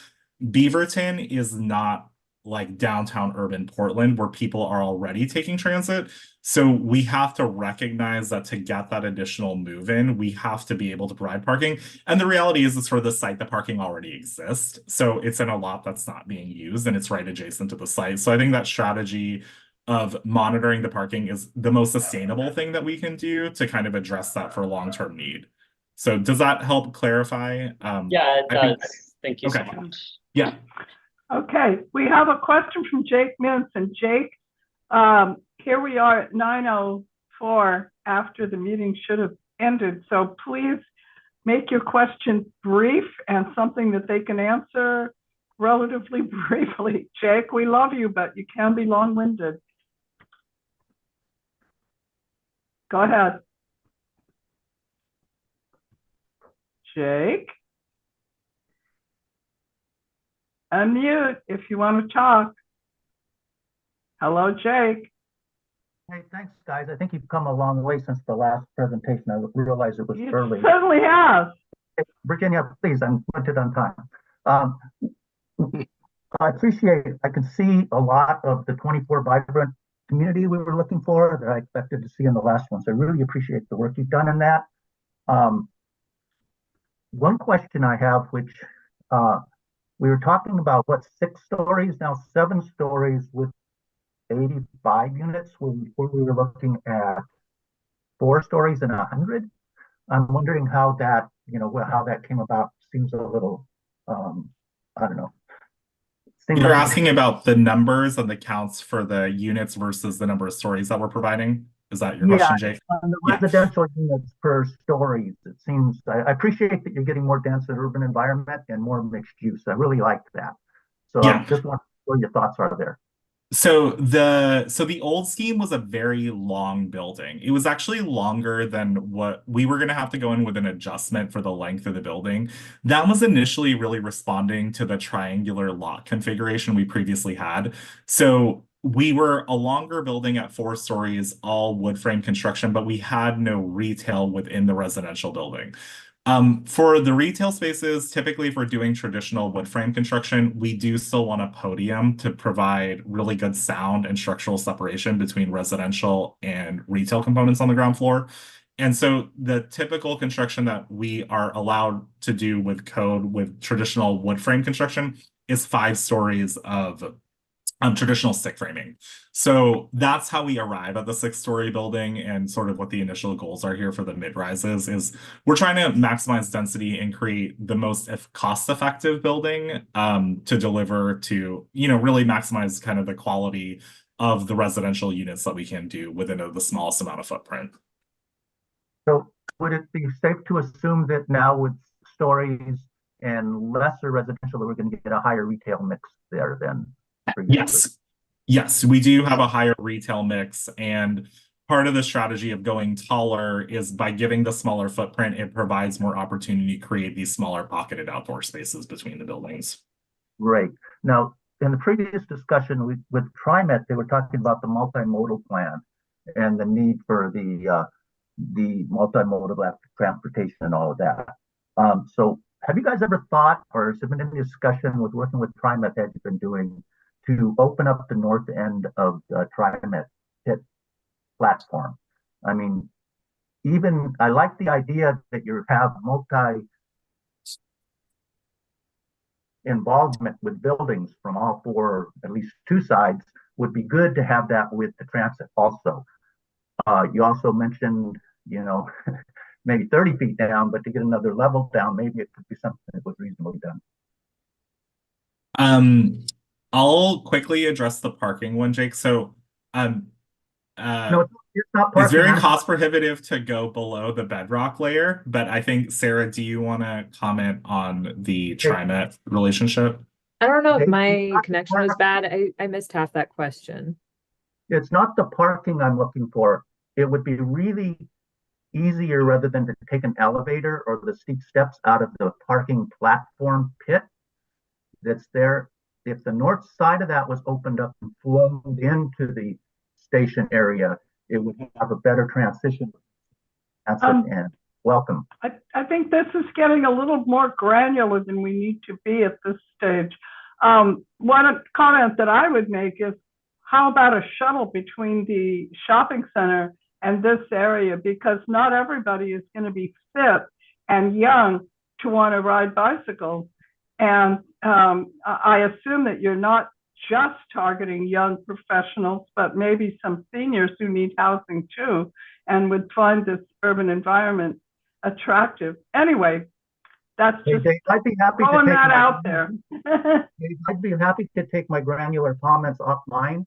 Beaverton is not like downtown urban Portland where people are already taking transit. So we have to recognize that to get that additional move in, we have to be able to provide parking. And the reality is for the site, the parking already exists. So it's in a lot that's not being used and it's right adjacent to the site. So I think that strategy of monitoring the parking is the most sustainable thing that we can do to kind of address that for long-term need. So does that help clarify? Yeah, it does. Thank you so much. Yeah. Okay, we have a question from Jake Mintz. And Jake, here we are at 9:04 after the meeting should have ended. So please make your question brief and something that they can answer relatively briefly. Jake, we love you, but you can be long-winded. Go ahead. Jake? Unmute if you want to talk. Hello, Jake. Hey, thanks, guys. I think you've come a long way since the last presentation. I realized it was early. You certainly have. Hey, Virginia, please, I'm limited on time. I appreciate, I can see a lot of the 24 vibrant community we were looking for that I expected to see in the last one. So I really appreciate the work you've done in that. One question I have, which we were talking about, what, 6 stories, now 7 stories with 85 units, before we were looking at 4 stories and 100. I'm wondering how that, how that came about. Seems a little, I don't know. You're asking about the numbers and the counts for the units versus the number of stories that we're providing? Is that your question, Jake? On the residential units per stories, it seems, I appreciate that you're getting more dense in urban environment and more mixed use. I really like that. So I just want to know what your thoughts are there. So the old scheme was a very long building. It was actually longer than what we were going to have to go in with an adjustment for the length of the building. That was initially really responding to the triangular lot configuration we previously had. So we were a longer building at 4 stories, all wood frame construction, but we had no retail within the residential building. For the retail spaces, typically if we're doing traditional wood frame construction, we do still want a podium to provide really good sound and structural separation between residential and retail components on the ground floor. And so the typical construction that we are allowed to do with code with traditional wood frame construction is 5 stories of traditional stick framing. So that's how we arrive at the 6-story building, and sort of what the initial goals are here for the mid-rises is we're trying to maximize density and create the most cost-effective building to deliver to, really maximize kind of the quality of the residential units that we can do within the smallest amount of footprint. So would it be safe to assume that now with stories and lesser residential that we're going to get a higher retail mix there then? Yes. Yes, we do have a higher retail mix, and part of the strategy of going taller is by giving the smaller footprint, it provides more opportunity to create these smaller pocketed outdoor spaces between the buildings. Great. Now, in the previous discussion with TriMet, they were talking about the multimodal plan and the need for the multimodal transportation and all of that. So have you guys ever thought, or has there been any discussion with working with TriMet that you've been doing to open up the north end of the TriMet pit platform? I mean, even I like the idea that you have multi involvement with buildings from all four, at least two sides. Would be good to have that with the transit also. You also mentioned, you know, maybe 30 feet down, but to get another level down, maybe it could be something that was reasonably done. I'll quickly address the parking one, Jake. So, no, it's not parking. It's very cost prohibitive to go below the bedrock layer, but I think, Sarah, do you want to comment on the TriMet relationship? I don't know if my connection was bad. I missed half that question. It's not the parking I'm looking for. It would be really easier rather than to take an elevator or the steep steps out of the parking platform pit that's there. If the north side of that was opened up and flowed into the station area, it would have a better transition. That's it, and welcome. I think this is getting a little more granular than we need to be at this stage. One comment that I would make is, how about a shuttle between the shopping center and this area? Because not everybody is going to be fit and young to want to ride bicycles. And I assume that you're not just targeting young professionals, but maybe some seniors who need housing too, and would find this urban environment attractive. Anyway, that's just I'd be happy throwing that out there. I'd be happy to take my granular comments offline.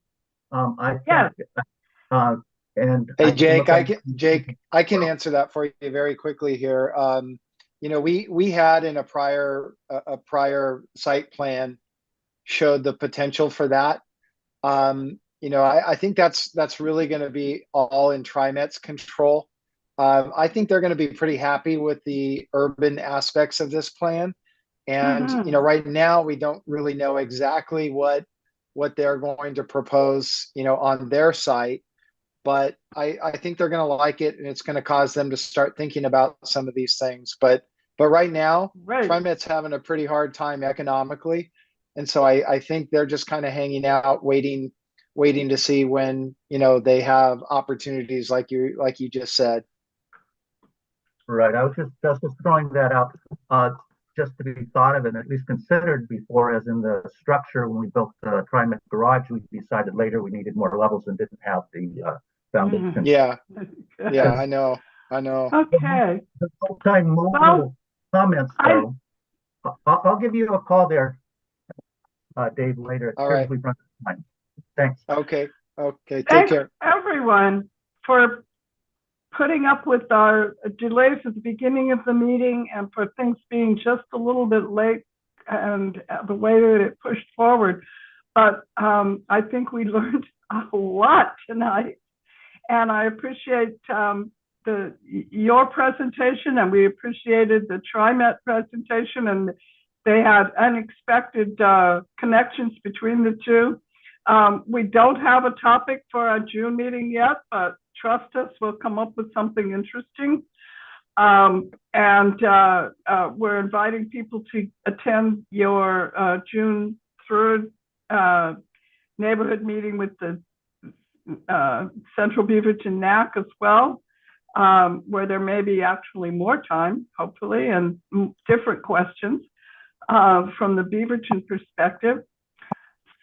Yes. And hey, Jake, I can answer that for you very quickly here. You know, we had in a prior site plan showed the potential for that. You know, I think that's really going to be all in TriMet's control. I think they're going to be pretty happy with the urban aspects of this plan. And, you know, right now we don't really know exactly what they're going to propose, you know, on their site. But I think they're going to like it, and it's going to cause them to start thinking about some of these things. But right now, TriMet's having a pretty hard time economically. And so I think they're just kind of hanging out, waiting to see when, you know, they have opportunities like you just said. Right. I was just throwing that out, just to be thought of and at least considered before, as in the structure when we built the TriMet garage, we decided later we needed more levels and didn't have the foundation. Yeah, I know. Okay. The multimodal comments, though. I'll give you a call there, Dave, later. All right. We've run out of time. Thanks. Okay. Take care, everyone, for putting up with our delays at the beginning of the meeting and for things being just a little bit late and the way that it pushed forward. But I think we learned a lot tonight, and I appreciate your presentation, and we appreciated the TriMet presentation, and they had unexpected connections between the two. We don't have a topic for our June meeting yet, but trust us, we'll come up with something interesting. And we're inviting people to attend your June 3rd neighborhood meeting with the Central Beaverton NAC as well, where there may be actually more time, hopefully, and different questions from the Beaverton perspective.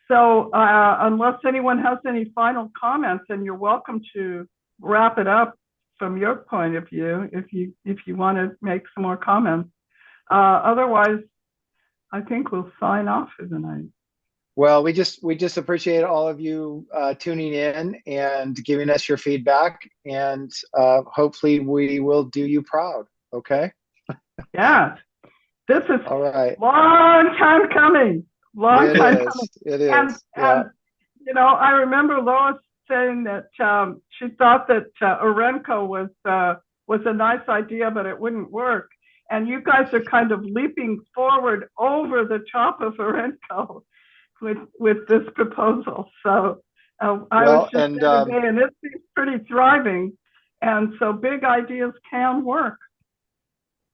So unless anyone has any final comments, and you're welcome to wrap it up from your point of view if you want to make some more comments. Otherwise, I think we'll sign off for the night. Well, we just appreciate all of you tuning in and giving us your feedback, and hopefully we will do you proud. Okay. Yeah, this is all right. Long time coming. Long time coming. It is. And You know, I remember Lois saying that she thought that Orenco was a nice idea, but it wouldn't work. And you guys are kind of leaping forward over the top of Orenco with this proposal. So I was just there today, and it seems pretty thriving. And so big ideas can work.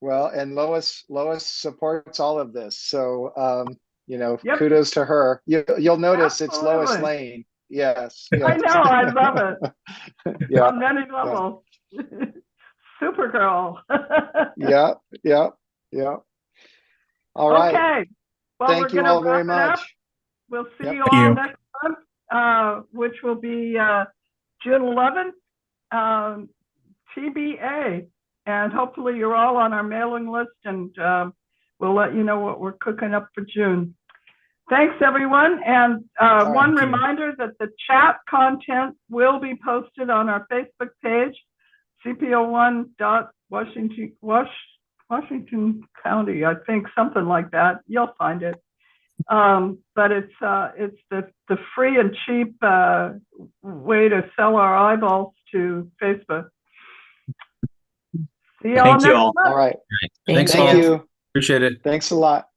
Well, and Lois supports all of this. So, you know, kudos to her. You'll notice it's Lois Lane. Yes. I know. I love it. Yeah. On many levels. Supergirl. Yeah. All right. Okay. Well, thank you all very much. We'll see you all next month, which will be June 11th, TBA. And hopefully you're all on our mailing list, and we'll let you know what we're cooking up for June. Thanks, everyone. And one reminder that the chat content will be posted on our Facebook page, CPO1.Washington County, I think, something like that. You'll find it. But it's the free and cheap way to sell our eyeballs to Facebook. See you all next month. All right. Thanks Thank all. you. Appreciate it. Thanks a lot.